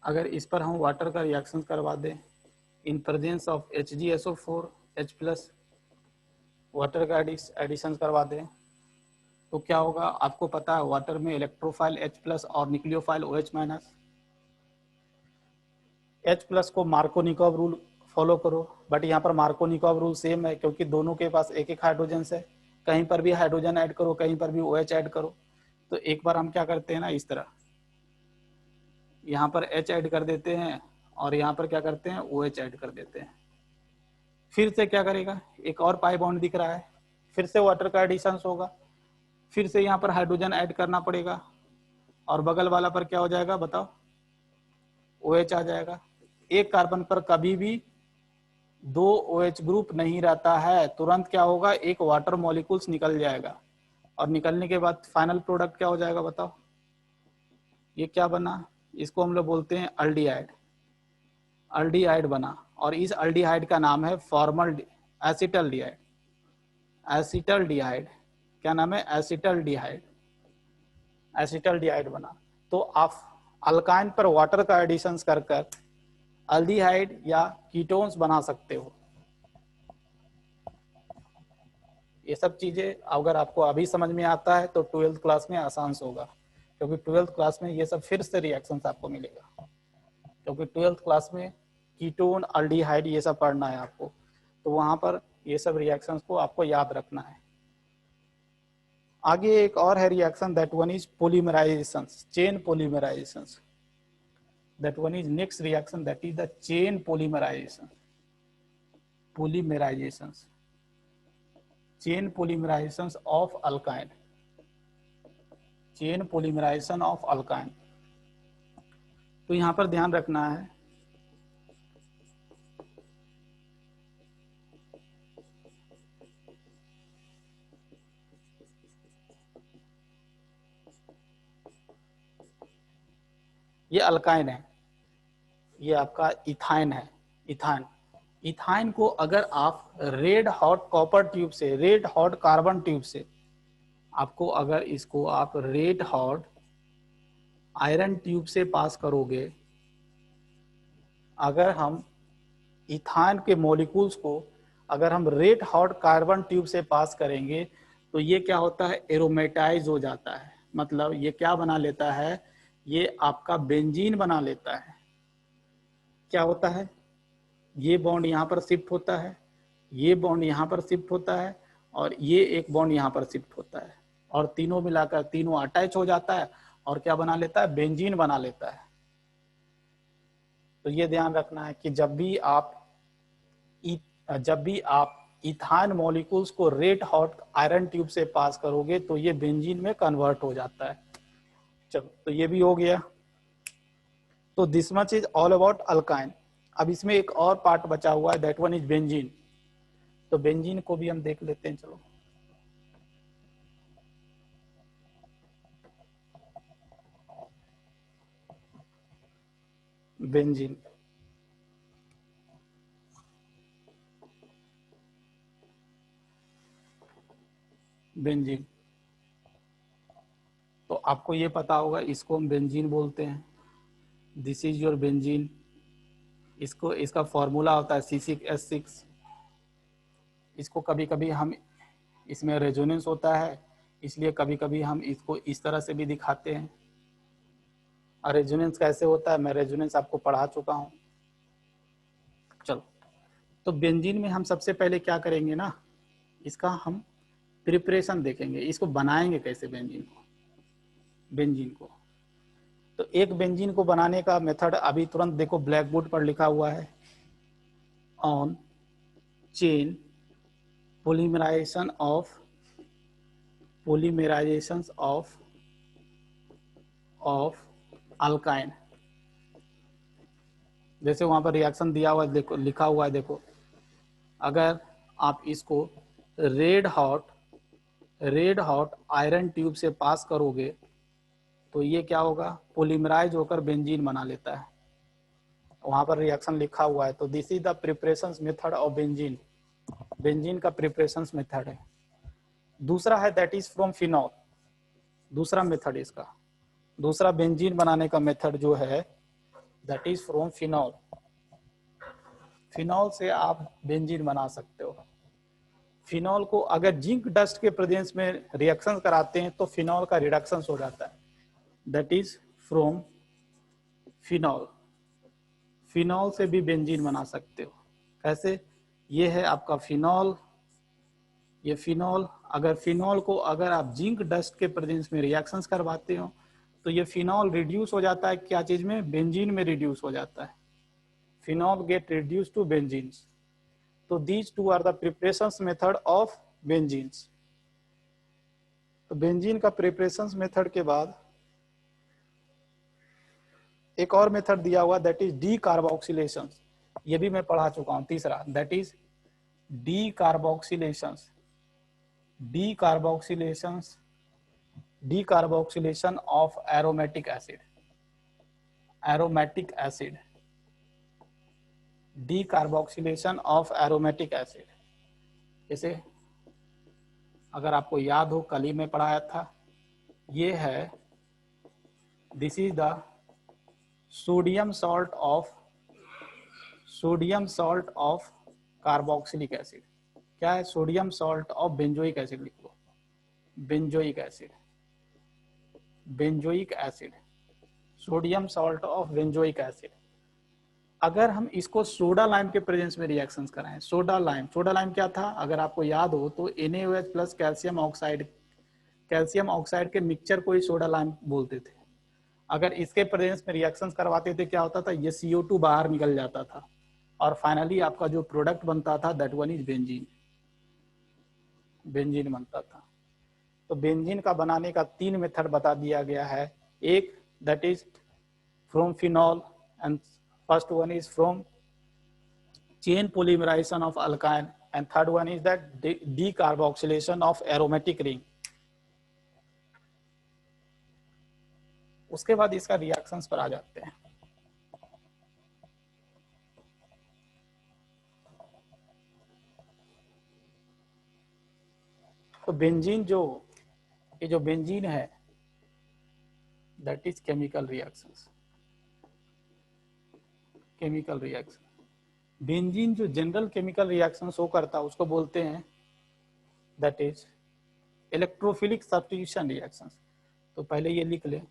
अगर इस पर हम वाटर का रिएक्शन करवा दें in presence of HgSO4 H+, water का एडिशन करवा दें तो क्या होगा, आपको पता है वाटर में इलेक्ट्रोफाइल H+ और न्यूक्लियोफाइल OH-। H+ को मार्कोनिकॉव रूल फॉलो करो, बट यहाँ पर मार्कोनिकॉव रूल सेम है क्योंकि दोनों के पास एक एक हाइड्रोजन है, कहीं पर भी हाइड्रोजन ऐड करो, कहीं पर भी OH ऐड करो। तो एक बार हम क्या करते हैं ना, इस तरह यहाँ पर H ऐड कर देते हैं और यहाँ पर क्या करते हैं, OH ऐड कर देते हैं। फिर से क्या करेगा, एक और पाई बॉन्ड दिख रहा है, फिर से वाटर का एडिशन होगा, फिर से यहाँ पर हाइड्रोजन ऐड करना पड़ेगा और बगल वाला पर क्या हो जाएगा बताओ, OH आ जाएगा। एक कार्बन पर कभी भी 2 OH ग्रुप नहीं रहता है, तुरंत क्या होगा, एक वाटर मॉलिक्यूल्स निकल जाएगा और निकलने के बाद फाइनल प्रोडक्ट क्या हो जाएगा बताओ, ये क्या बना, इसको हम लोग बोलते हैं अल्डिहाइड। अल्डिहाइड बना और इस अल्डिहाइड का नाम है फॉर्मल एसिटल्डिहाइड। एसिटल्डिहाइड क्या नाम है, एसिटल्डिहाइड। एसिटल्डिहाइड बना। तो आप अल्काइन पर वाटर का एडिशन कर कर अल्डिहाइड या कीटोन्स बना सकते हो। ये सब चीजें अगर आपको अभी समझ में आता है तो 12th क्लास में आसान होगा, क्योंकि 12th क्लास में ये सब फिर से रिएक्शंस आपको मिलेगा, क्योंकि 12th क्लास में कीटोन अल्डिहाइड ये सब पढ़ना है आपको, तो वहां पर ये सब रिएक्शंस को आपको याद रखना है। आगे एक और है reaction, that one is polymerization, chain polymerization. That one is next reaction, that is the chain polymerization. Polymerization, chain polymerization of alkyne, chain polymerization of alkyne. तो यहां पर ध्यान रखना है, ये अल्काइन है, ये आपका इथाइन है, इथाइन। इथाइन को अगर आप रेड हॉट कॉपर ट्यूब से, रेड हॉट कार्बन ट्यूब से, आपको अगर इसको आप रेड हॉट आयरन ट्यूब से पास करोगे, अगर हम इथाइन के मॉलिक्यूल्स को अगर हम रेड हॉट कार्बन ट्यूब से पास करेंगे तो ये क्या होता है, एरोमेटाइज हो जाता है। मतलब ये क्या बना लेता है, ये आपका बेंजीन बना लेता है। क्या होता है, ये बॉन्ड यहाँ पर शिफ्ट होता है, ये बॉन्ड यहाँ पर शिफ्ट होता है और ये एक बॉन्ड यहाँ पर शिफ्ट होता है और तीनों मिलाकर तीनों अटैच हो जाता है और क्या बना लेता है, बेंजीन बना लेता है। तो ये ध्यान रखना है कि जब भी आप इथाइन मॉलिक्यूल्स को रेड हॉट आयरन ट्यूब से पास करोगे तो ये बेंजीन में कन्वर्ट हो जाता है। चलो, तो ये भी हो गया। तो this much is all about alkyne. अब इसमें एक और पार्ट बचा हुआ है, दैट वन इज बेंजीन। तो बेंजीन को भी हम देख लेते हैं। चलो, बेंजीन, बेंजीन तो आपको ये पता होगा, इसको हम बेंजीन बोलते हैं। This is your benzene. इसको, इसका फॉर्मूला होता है C6H6। इसको कभी कभी हम, इसमें रेजोनेंस होता है, इसलिए कभी कभी हम इसको इस तरह से भी दिखाते हैं। और रेजोनेंस कैसे होता है, मैं रेजोनेंस आपको पढ़ा चुका हूँ। चलो, तो बेंजीन में हम सबसे पहले क्या करेंगे ना, इसका हम प्रिपरेशन देखेंगे, इसको बनाएंगे कैसे बेंजीन को। बेंजीन को तो एक बेंजीन को बनाने का मेथड अभी तुरंत देखो, ब्लैक बोर्ड पर लिखा हुआ है, on chain polymerization of alkyne. जैसे वहां पर रिएक्शन दिया हुआ है, देखो लिखा हुआ है, देखो अगर आप इसको रेड हॉट आयरन ट्यूब से पास करोगे तो ये क्या होगा, पोलीमराइज होकर बेंजीन बना लेता है। वहां पर रिएक्शन लिखा हुआ है। तो this is the preparation method of benzene. Benzene का प्रिपरेशन मेथड है। दूसरा है दैट इज फ्रॉम फिनॉल। दूसरा मेथड इसका, दूसरा बेंजीन बनाने का मेथड जो है that is from phenol. Phenol से आप बेंजीन बना सकते हो। फिनॉल को अगर जिंक डस्ट के प्रेजेंस में रिएक्शन कराते हैं तो फिनॉल का रिडक्शन हो जाता है, that is from phenol. Phenol से भी बेंजीन बना सकते हो। कैसे? ये है आपका फिनॉल, ये फिनॉल। अगर फिनॉल को अगर आप जिंक डस्ट के प्रेजेंस में रिएक्शंस करवाते हो तो ये फिनॉल रिड्यूस हो जाता है क्या चीज में? बेंजीन में रिड्यूस हो जाता है। Phenol get reduce to benzenes. तो these two are the preparation method of benzenes. तो बेंजीन का प्रिपरेशन मेथड के बाद एक और मेथड दिया हुआ दैट इज डी कार्बोक्सिलेशन। ये भी मैं पढ़ा चुका हूं। तीसरा that is D carboxylation. D carboxylation, decarboxylation of aromatic acid, aromatic acid, decarboxylation of aromatic acid। जैसे अगर आपको याद हो कल ही में पढ़ाया था, ये है this is the sodium salt of carboxylic acid. क्या है? Sodium salt of benzoic acid. लिख लो, benzoic acid, benzoic acid, sodium salt of benzoic acid. अगर हम इसको सोडा लाइम के प्रेजेंस में रिएक्शंस कराएं, सोडा लाइम क्या था? अगर आपको याद हो तो NaOH प्लस कैल्शियम ऑक्साइड के मिक्सचर को ही सोडा लाइम बोलते थे। अगर इसके प्रेजेंस में रिएक्शंस करवाते थे क्या होता था? ये CO2 बाहर निकल जाता था और फाइनली आपका जो प्रोडक्ट बनता था that one is benzene. Benzene बनता था। तो बेंजीन का बनाने का 3 मेथड बता दिया गया है। एक that is from phenol and first one is from chain polymerization of alkyne and third one is that decarboxylation of aromatic ring। उसके बाद इसका रिएक्शंस पर आ जाते हैं। तो बेंजीन ये जो बेंजीन है that is chemical reactions. Chemical reaction benzene जो जनरल केमिकल रिएक्शन शो करता है उसको बोलते हैं that is electrophilic substitution reactions. तो पहले ये लिख ले,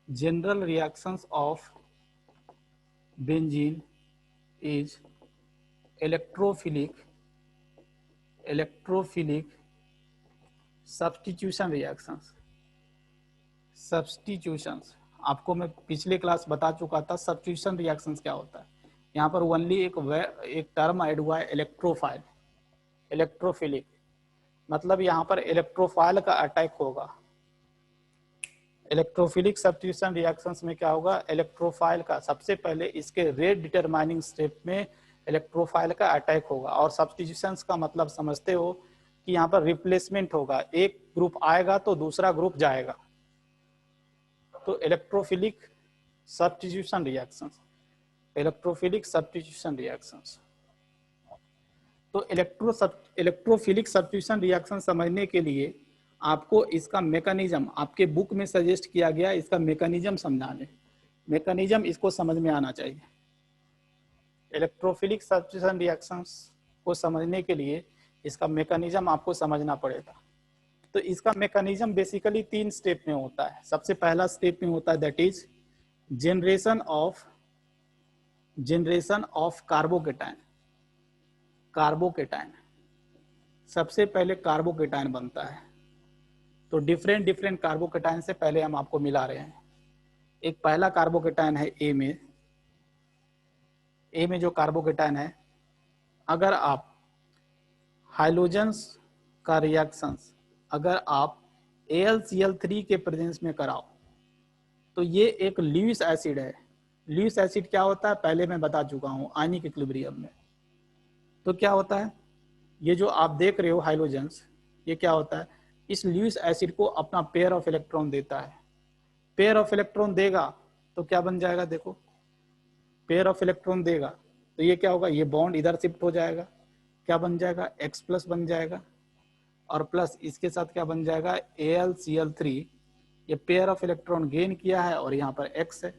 general reactions of benzene is electrophilic substitution reactions. Substitutions आपको मैं पिछले क्लास बता चुका था सब्स्टिट्यूशन रिएक्शंस क्या होता है। यहाँ पर ओनली एक टर्म ऐड हुआ है इलेक्ट्रोफाइल, इलेक्ट्रोफिलिक। मतलब यहाँ पर इलेक्ट्रोफाइल का अटैक होगा। इलेक्ट्रोफिलिक सब्स्टिट्यूशन रिएक्शंस में क्या होगा? इलेक्ट्रोफाइल का सबसे पहले इसके रेट डिटरमाइनिंग स्टेप में इलेक्ट्रोफाइल का अटैक होगा। और सब्स्टिट्यूशंस का मतलब समझते हो कि यहाँ पर रिप्लेसमेंट होगा, एक ग्रुप आएगा तो दूसरा ग्रुप जाएगा। तो electrophilic substitution reactions, electrophilic substitution reactions. तो इलेक्ट्रोफिलिक सब्स्टिट्यूशन रिएक्शन समझने के लिए आपको इसका मैकेनिज्म आपके बुक में सजेस्ट किया गया, इसका मैकेनिज्म समझाने, मैकेनिज्म इसको समझ में आना चाहिए। इलेक्ट्रोफिलिक सब्स्टिट्यूशन रिएक्शंस को समझने के लिए इसका मैकेनिज्म आपको समझना पड़ेगा। तो इसका मैकेनिज्म बेसिकली 3 स्टेप में होता है। सबसे पहला स्टेप में होता है that is generation of carbocation. Carbocation सबसे पहले कार्बोकेटाइन बनता है। तो डिफरेंट कार्बोकेटाइन से पहले हम आपको मिला रहे हैं। एक पहला कार्बोकेटाइन है ए में जो कार्बोकेटाइन है, अगर आप हाइड्रोजन्स का रिएक्शंस अगर आप AlCl3 के प्रेजेंस में कराओ तो ये एक ल्यूइस एसिड है। ल्यूइस एसिड क्या होता है पहले मैं बता चुका हूं आयनिक इक्विलिब्रियम में। तो क्या होता है, ये जो आप देख रहे हो हाइड्रोजन्स, ये क्या होता है, इस ल्यूइस एसिड को अपना पेयर ऑफ इलेक्ट्रॉन देता है। पेयर ऑफ इलेक्ट्रॉन देगा तो क्या बन जाएगा, देखो पेयर ऑफ इलेक्ट्रॉन देगा तो ये क्या होगा, ये बॉन्ड इधर शिफ्ट हो जाएगा, क्या बन जाएगा X+ बन जाएगा, और प्लस इसके साथ क्या बन जाएगा AlCl3। ये पेयर ऑफ इलेक्ट्रॉन गेन किया है और यहाँ पर X है।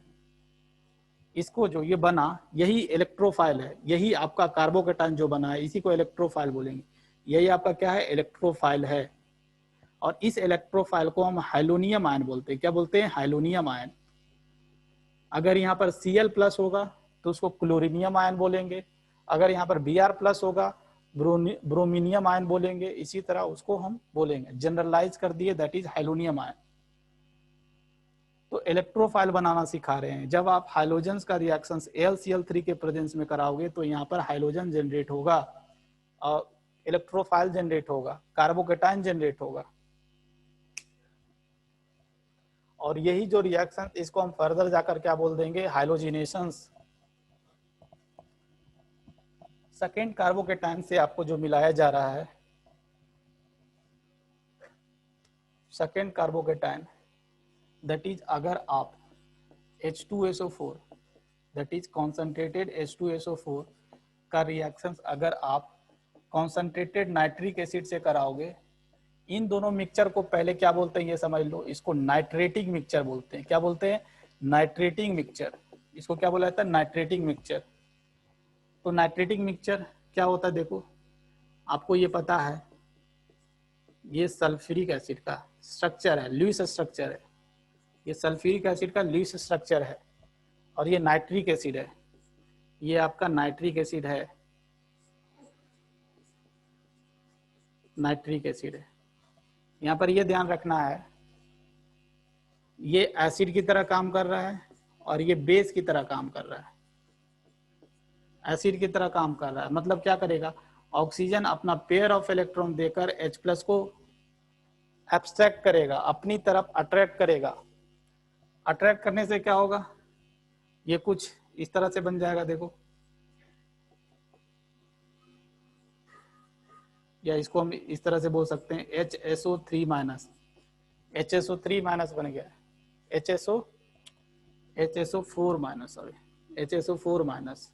इसको जो ये बना यही इलेक्ट्रोफाइल है, यही आपका कार्बोकेटाइन जो बना है इसी को इलेक्ट्रोफाइल बोलेंगे। यही आपका क्या है, इलेक्ट्रोफाइल है। और इस इलेक्ट्रोफाइल को हम हाइलोनियम आयन बोलते हैं। क्या बोलते हैं, हाइलोनियम आयन। अगर यहाँ पर Cl प्लस होगा तो उसको क्लोरीनियम आयन बोलेंगे, अगर यहाँ पर Br प्लस होगा ब्रोमीनियम आयन बोलेंगे, इसी तरह उसको हम बोलेंगे, जनरलाइज कर दिए, दैट इज हाइलोनियम आयन। तो इलेक्ट्रोफाइल बनाना सिखा रहे हैं। जब आप हाइलोजन्स का रिएक्शन AlCl3 के प्रेजेंस में कराओगे तो यहाँ पर हाइलोजन जनरेट होगा और इलेक्ट्रोफाइल जनरेट होगा, कार्बोकेटाइन जनरेट होगा। और यही जो रिएक्शन, इसको हम फर्दर जाकर क्या बोल देंगे, हाइलोजिनेशंस। सेकेंड कार्बोकेटाइन से आपको जो मिलाया जा रहा है, सेकेंड कार्बोकेटाइन, दैट इज अगर आप H2SO4 that is concentrated H2SO4 का रिएक्शन अगर आप कॉन्सेंट्रेटेड नाइट्रिक एसिड से कराओगे, इन दोनों मिक्सचर को पहले क्या बोलते हैं ये समझ लो, इसको नाइट्रेटिंग मिक्सचर बोलते हैं। क्या बोलते हैं, नाइट्रेटिंग मिक्सचर। इसको क्या बोला जाता है, नाइट्रेटिंग मिक्सचर। तो नाइट्रेटिंग मिक्सचर क्या होता है, देखो आपको ये पता है, ये सल्फ्यूरिक एसिड का स्ट्रक्चर है, लुईस स्ट्रक्चर है। ये सल्फ्यूरिक एसिड का लुईस स्ट्रक्चर है और ये नाइट्रिक एसिड है, ये आपका नाइट्रिक एसिड है, नाइट्रिक एसिड है। यहाँ पर ये ध्यान रखना है, ये एसिड की तरह काम कर रहा है और ये बेस की तरह काम कर रहा है। एसिड की तरह काम कर रहा है मतलब क्या करेगा, ऑक्सीजन अपना पेयर ऑफ इलेक्ट्रॉन देकर H+ को एब्स्ट्रैक्ट करेगा, अपनी तरफ अट्रैक्ट करेगा। अट्रैक्ट करने से क्या होगा, ये कुछ इस तरह से बन जाएगा, देखो, या इसको हम इस तरह से बोल सकते हैं HSO3 माइनस, HSO3 माइनस बन गया, HSO4 minus, sorry HSO4 minus.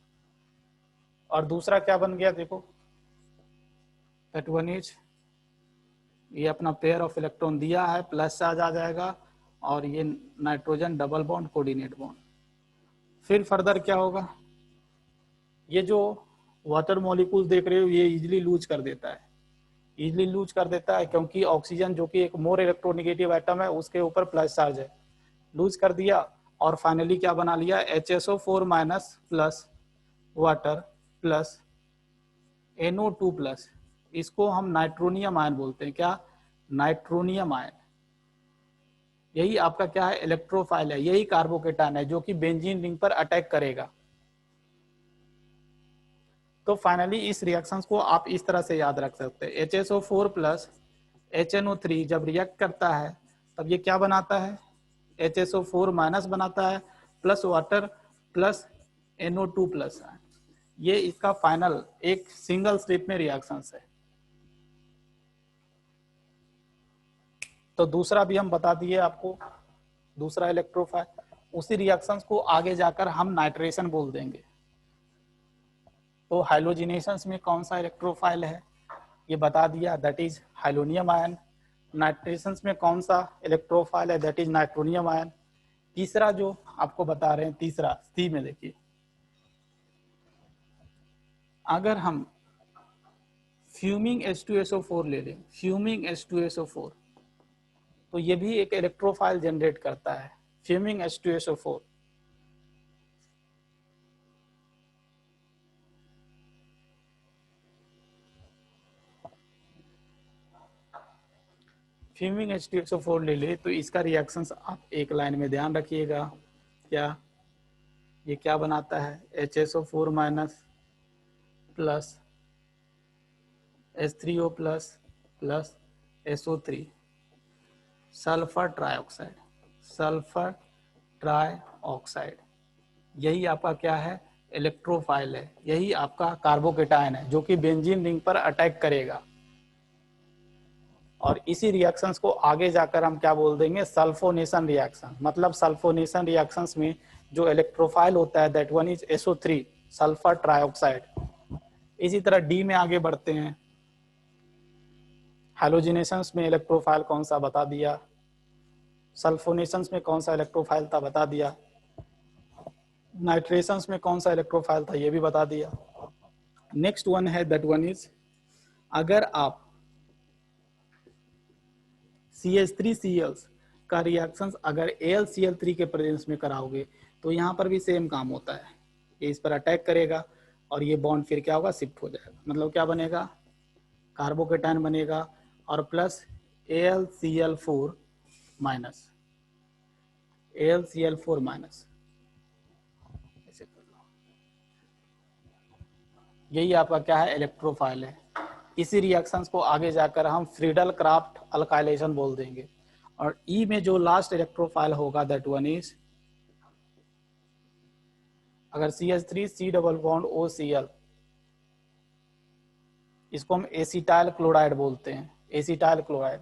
और दूसरा क्या बन गया, देखो, दैट वन इज, ये अपना पेयर ऑफ इलेक्ट्रॉन दिया है, प्लस चार्ज आ जाएगा और ये nitrogen double bond coordinate bond. फिर फर्दर क्या होगा, ये जो वाटर मॉलिक्यूल देख रहे हो ये इजीली लूज कर देता है, इजीली लूज कर देता है क्योंकि ऑक्सीजन जो कि एक मोर इलेक्ट्रोनेगेटिव एटम है उसके ऊपर प्लस चार्ज है, लूज कर दिया और फाइनली क्या बना लिया, HSO4 minus plus water plus NO2 plus. इसको हम नाइट्रोनियम आयन बोलते हैं। क्या, नाइट्रोनियम आयन। यही आपका क्या है, इलेक्ट्रोफाइल है, यही कार्बोकेटाइन है जो कि बेंजीन रिंग पर अटैक करेगा। तो फाइनली इस रिएक्शंस को आप इस तरह से याद रख सकते हैं, HSO4 प्लस HNO3 जब रिएक्ट करता है तब ये क्या बनाता है, HSO4 माइनस बनाता है plus water plus NO2 plus. ये इसका फाइनल एक सिंगल स्टेप में रिएक्शंस है। तो दूसरा भी हम बता दिए आपको, दूसरा इलेक्ट्रोफाइल, उसी रिएक्शंस को आगे जाकर हम नाइट्रेशन बोल देंगे। तो हाइलोजिनेशंस में कौन सा इलेक्ट्रोफाइल है ये बता दिया, दैट इज हाइलोनियम आयन। नाइट्रेशंस में कौन सा इलेक्ट्रोफाइल है, दैट इज नाइट्रोनियम आयन। तीसरा जो आपको बता रहे हैं, तीसरा सी में देखिए, अगर हम फ्यूमिंग H2SO4 ले लें, फ्यूमिंग H2SO4, तो ये भी एक इलेक्ट्रोफाइल जनरेट करता है, फ्यूमिंग H2SO4। फ्यूमिंग H2SO4 ले ले तो इसका रिएक्शंस आप एक लाइन में ध्यान रखिएगा, क्या, ये क्या बनाता है, HSO4 minus plus H3O plus plus SO3, sulphur trioxide, sulphur trioxide. यही आपका क्या है, इलेक्ट्रोफाइल है, यही आपका कार्बोकेटाइन है जो कि बेंजीन रिंग पर अटैक करेगा। और इसी रिएक्शंस को आगे जाकर हम क्या बोल देंगे, सल्फोनेशन रिएक्शन। मतलब सल्फोनेशन रिएक्शंस में जो इलेक्ट्रोफाइल होता है that one is SO3, sulphur trioxide. इसी तरह डी में आगे बढ़ते हैं, हाइलोजिनेशंस में इलेक्ट्रोफाइल कौन सा बता दिया, सल्फोनेशंस में कौन सा इलेक्ट्रोफाइल था बता दिया। नाइट्रेशंस में कौन सा इलेक्ट्रोफाइल था ये भी बता दिया। नेक्स्ट वन है दैट वन इज, अगर आप CH3Cl का रिएक्शंस अगर AlCl3 के प्रेजेंस में कराओगे तो यहाँ पर भी सेम काम होता है, ये इस पर अटैक करेगा और ये बॉन्ड फिर क्या होगा, शिफ्ट हो जाएगा। मतलब क्या बनेगा, कार्बोकेटाइन बनेगा और plus AlCl4 minus AlCl4 minus, ऐसे कर लो। यही आपका क्या है, इलेक्ट्रोफाइल है। इसी रिएक्शंस को आगे जाकर हम फ्रीडल क्राफ्ट अल्काइलेशन बोल देंगे। और ई में जो लास्ट इलेक्ट्रोफाइल होगा दैट वन इज, अगर CH3 डबल बॉन्ड OCl, इसको हम एसिटाइल क्लोराइड बोलते हैं, एसिटाइल क्लोराइड।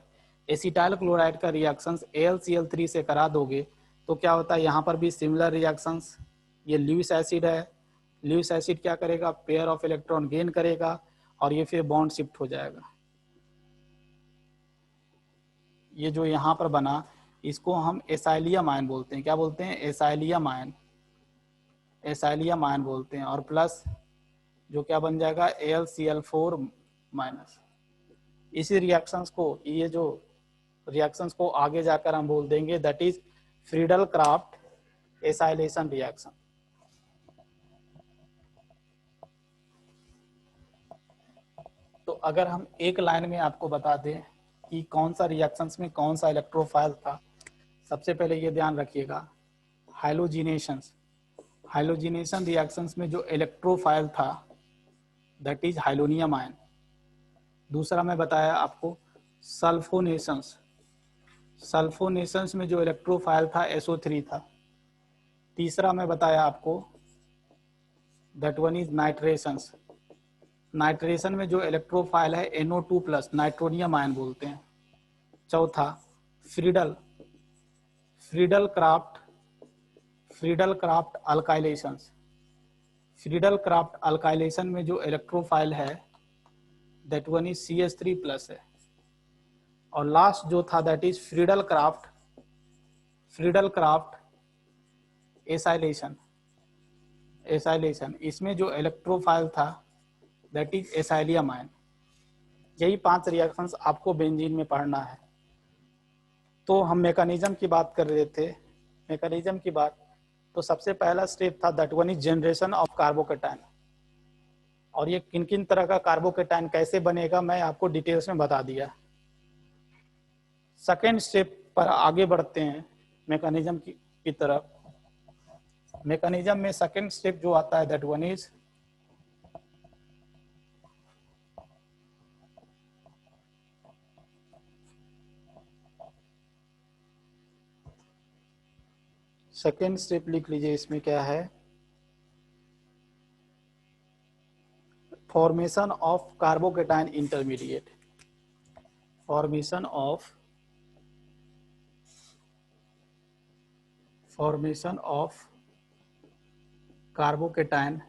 एसिटाइल क्लोराइड का रिएक्शंस AlCl3 से करा दोगे तो क्या होता है, यहाँ पर भी सिमिलर रिएक्शंस। ये ल्यूइस एसिड है, ल्यूइस एसिड क्या करेगा, पेयर ऑफ इलेक्ट्रॉन गेन करेगा और ये फिर बॉन्ड शिफ्ट हो जाएगा। ये जो यहाँ पर बना इसको हम एसाइलियम आयन बोलते हैं। क्या बोलते हैं, एसाइलियम आयन, एसाइलियम आयन बोलते हैं। और प्लस जो क्या बन जाएगा, AlCl4 माइनस। इसी रिएक्शंस को, ये जो रिएक्शंस को आगे जाकर हम बोल देंगे that is Friedel Crafts acylation reaction. तो अगर हम एक लाइन में आपको बता दें कि कौन सा रिएक्शंस में कौन सा इलेक्ट्रोफाइल था, सबसे पहले ये ध्यान रखिएगा, हाइलोजिनेशंस, हाइलोजिनेशन रिएक्शंस में जो इलेक्ट्रोफाइल था दैट इज हाइलोनियम आयन। दूसरा मैं बताया आपको सल्फोनेशंस, सल्फोनेशंस में जो इलेक्ट्रोफाइल था SO3 था। तीसरा मैं बताया आपको दैट वन इज नाइट्रेशंस, नाइट्रेशन में जो इलेक्ट्रोफाइल है NO2+, नाइट्रोनियम आयन बोलते हैं। चौथा Friedel, Friedel Craft, Friedel Craft alkylations, Friedel Craft alkylation में जो इलेक्ट्रोफाइल है दैट वन इज CH3+ है। और लास्ट जो था that is Friedel Craft, Friedel Crafts acylation, acylation, इसमें जो इलेक्ट्रोफाइल था दैट इज एसाइलियम आयन। यही 5 रिएक्शंस आपको बेंजीन में पढ़ना है। तो हम मैकेनिज्म की बात कर रहे थे, मैकेनिज्म की बात, तो सबसे पहला स्टेप था that one is generation of carbocation. और ये किन किन तरह का कार्बोकेटाइन कैसे बनेगा मैं आपको डिटेल्स में बता दिया। सेकेंड स्टेप पर आगे बढ़ते हैं मैकेनिज्म की तरफ। मैकेनिज्म में सेकेंड स्टेप जो आता है that one is second step लिख लीजिए, इसमें क्या है, formation of carbocation intermediate, formation of carbocation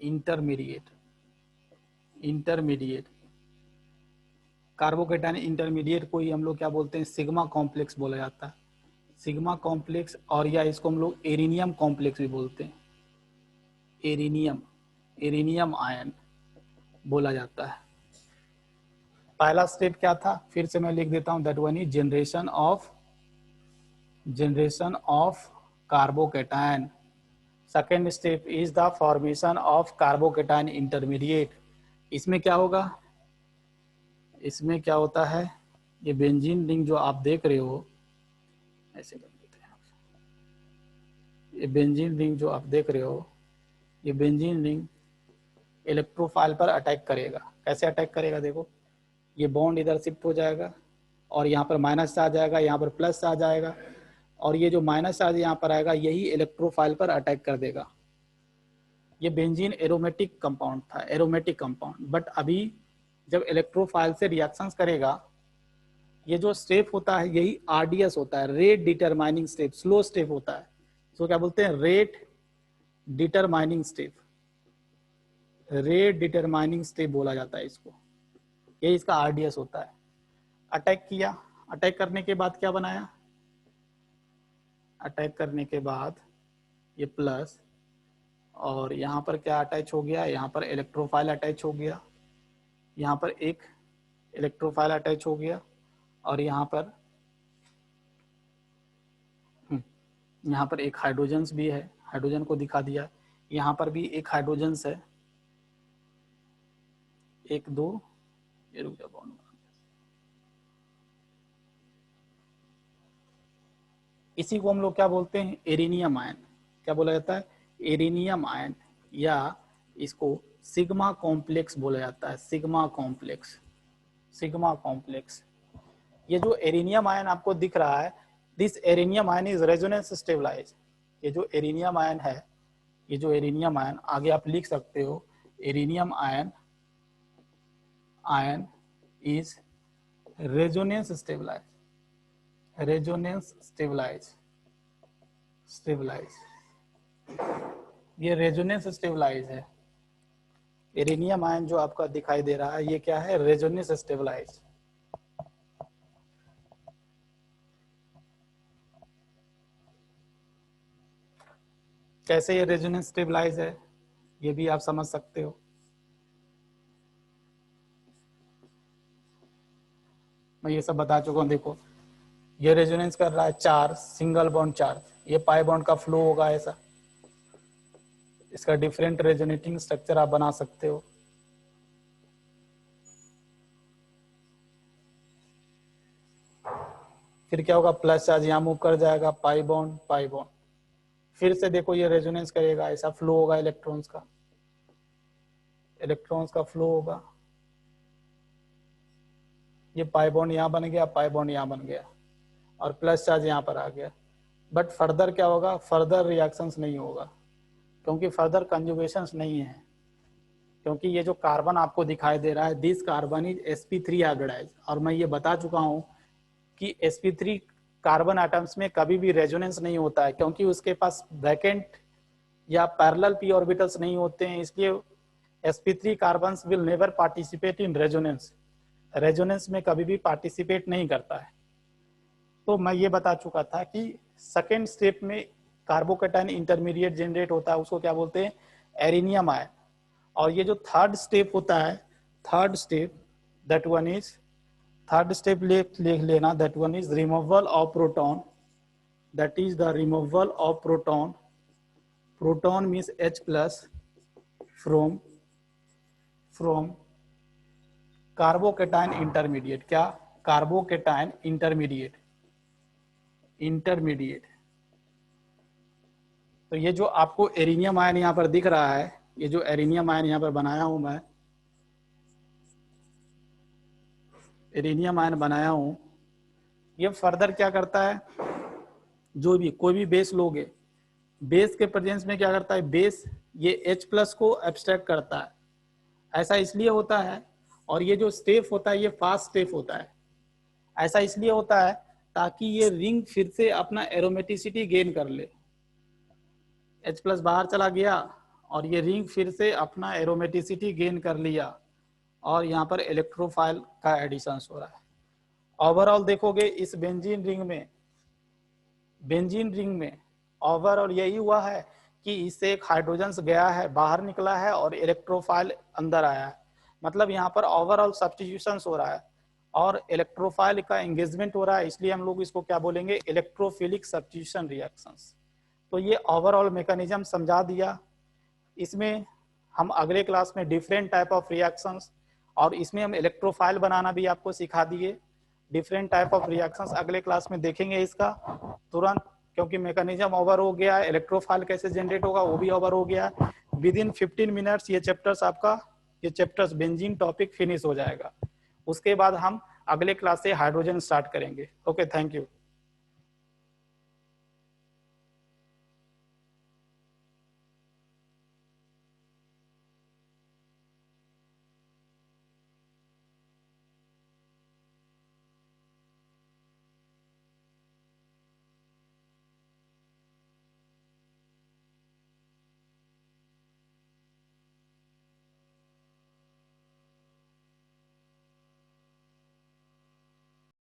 intermediate, intermediate carbocation intermediate को ही हम लोग क्या बोलते हैं, सिग्मा कॉम्प्लेक्स बोला जाता है, सिग्मा कॉम्प्लेक्स। और या इसको हम लोग एरिनियम कॉम्प्लेक्स भी बोलते हैं, एरिनियम, एरिनियम आयन बोला जाता है। पहला स्टेप क्या था, फिर से मैं लिख देता हूं, that one is generation of carbocation. Second step is the formation of carbocation intermediate. इसमें क्या होगा, इसमें क्या होता है, ये बेंजीन रिंग जो आप देख रहे हो, ऐसे कर देते हैं, ये बेंजीन रिंग जो आप देख रहे हो, ये बेंजीन रिंग इलेक्ट्रोफाइल पर अटैक करेगा। कैसे अटैक करेगा, देखो ये बॉन्ड इधर शिफ्ट हो जाएगा और यहाँ पर माइनस आ जाएगा, यहाँ पर प्लस आ जाएगा, और ये जो माइनस चार्ज यहाँ पर आएगा यही इलेक्ट्रोफाइल पर अटैक कर देगा। ये बेंजीन एरोमेटिक कंपाउंड था, एरोमेटिक कंपाउंड, बट अभी जब इलेक्ट्रोफाइल से रिएक्शंस करेगा, ये जो स्टेप होता है यही RDS होता है, rate determining step, slow step होता है। तो क्या बोलते हैं, rate determining step, rate determining step बोला जाता है इसको, ये इसका RDS होता है। अटैक किया, अटैक करने के बाद क्या बनाया, अटैक करने के बाद ये प्लस, और यहाँ पर क्या अटैच हो गया, यहाँ पर इलेक्ट्रोफाइल अटैच हो गया, यहाँ पर एक इलेक्ट्रोफाइल अटैच हो गया, और यहाँ पर एक हाइड्रोजन्स भी है, हाइड्रोजन को दिखा दिया। यहाँ पर भी एक हाइड्रोजन्स है, 1 2, ये रुक जा बॉन्ड, इसी को हम लोग क्या बोलते हैं, एरेनियम आयन। क्या बोला जाता है, एरेनियम आयन, या इसको सिग्मा कॉम्प्लेक्स बोला जाता है, सिग्मा कॉम्प्लेक्स, सिग्मा कॉम्प्लेक्स। ये जो एरेनियम आयन आपको दिख रहा है, this arenium ion is resonance stabilize. ये जो एरेनियम आयन है, ये जो एरेनियम आयन, आगे आप लिख सकते हो, arenium ion is resonance stabilize, resonance stabilize, ये रेजोनेंस स्टेबलाइज है। एरेनियम आयन जो आपका दिखाई दे रहा है, ये क्या है, रेजोनेंस स्टेबलाइज। कैसे ये रेजोनेंस स्टेबलाइज है, ये भी आप समझ सकते हो। मैं ये सब बता चुका हूँ। देखो ये रेजोनेंस कर रहा है, चार्ज, सिंगल बॉन्ड चार्ज, ये पाई बॉन्ड का फ्लो होगा ऐसा। इसका डिफरेंट रेजोनेटिंग स्ट्रक्चर आप बना सकते हो। फिर क्या होगा, प्लस चार्ज यहाँ मूव कर जाएगा, पाई बॉन्ड पाई बॉन्ड, फिर से देखो ये रेजोनेंस करेगा, ऐसा फ्लो होगा इलेक्ट्रॉन्स का, इलेक्ट्रॉन्स का फ्लो होगा। ये पाई बॉन्ड यहाँ बन गया, पाई बॉन्ड यहाँ बन गया, और प्लस चार्ज यहाँ पर आ गया। बट फर्दर क्या होगा, फर्दर रिएक्शंस नहीं होगा, क्योंकि फर्दर कंजुगेशंस नहीं है। क्योंकि ये जो कार्बन आपको दिखाई दे रहा है, this carbon is sp3 hybridise, और मैं ये बता चुका हूँ कि sp3 कार्बन एटम्स में कभी भी रेजोनेंस नहीं होता है, क्योंकि उसके पास वैकेंट या पैरेलल p ऑर्बिटल्स नहीं होते हैं। इसलिए sp3 carbons will never participate in resonance, resonance में कभी भी पार्टिसिपेट नहीं करता है। तो मैं ये बता चुका था कि सेकेंड स्टेप में कार्बोकेटाइन इंटरमीडिएट जनरेट होता है, उसको क्या बोलते हैं, एरेनियम आयन। और ये जो थर्ड स्टेप होता है, third step, that one is, third step लिख लेना, that one is removal of proton, that is the removal of proton, proton means H plus from carbocation intermediate. क्या, कार्बोकेटाइन इंटरमीडिएट, तो ये जो आपको एरेनियम आयन यहाँ पर दिख रहा है, ये जो एरेनियम आयन यहाँ पर बनाया हूं मैं, एरेनियम आयन बनाया हूं, ये फर्दर क्या करता है, जो भी कोई भी बेस लोगे, बेस के प्रेजेंस में क्या करता है, बेस ये H प्लस को एब्स्ट्रैक्ट करता है। ऐसा इसलिए होता है, और ये जो स्टेप होता है ये फास्ट स्टेप होता है। ऐसा इसलिए होता है ताकि ये रिंग फिर से अपना एरोमेटिसिटी गेन कर ले। H प्लस बाहर चला गया और ये रिंग फिर से अपना एरोमेटिसिटी गेन कर लिया, और यहाँ पर इलेक्ट्रोफाइल का एडिशन हो रहा है। ओवरऑल देखोगे इस बेंजीन रिंग में ओवरऑल यही हुआ है कि इससे एक हाइड्रोजन गया है, बाहर निकला है, और इलेक्ट्रोफाइल अंदर आया है। मतलब यहाँ पर ओवरऑल सब्स्टिट्यूशन हो रहा है और इलेक्ट्रोफाइल का एंगेजमेंट हो रहा है, इसलिए हम लोग इसको क्या बोलेंगे, इलेक्ट्रोफिलिक सब्स्टिट्यूशन रिएक्शंस। तो ये ओवरऑल मैकेनिज्म समझा दिया। इसमें हम अगले क्लास में डिफरेंट टाइप ऑफ रिएक्शंस, और इसमें हम इलेक्ट्रोफाइल बनाना भी आपको सिखा दिए। डिफरेंट टाइप ऑफ रिएक्शंस अगले क्लास में देखेंगे इसका तुरंत, क्योंकि मैकेनिज्म ओवर हो गया है। इलेक्ट्रोफाइल कैसे जनरेट होगा वो भी ओवर हो गया। विद इन 15 मिनट्स ये चैप्टर्स बेंजीन टॉपिक फिनिश हो जाएगा। उसके बाद हम अगले क्लास से हाइड्रोजन स्टार्ट करेंगे। Okay, thank you.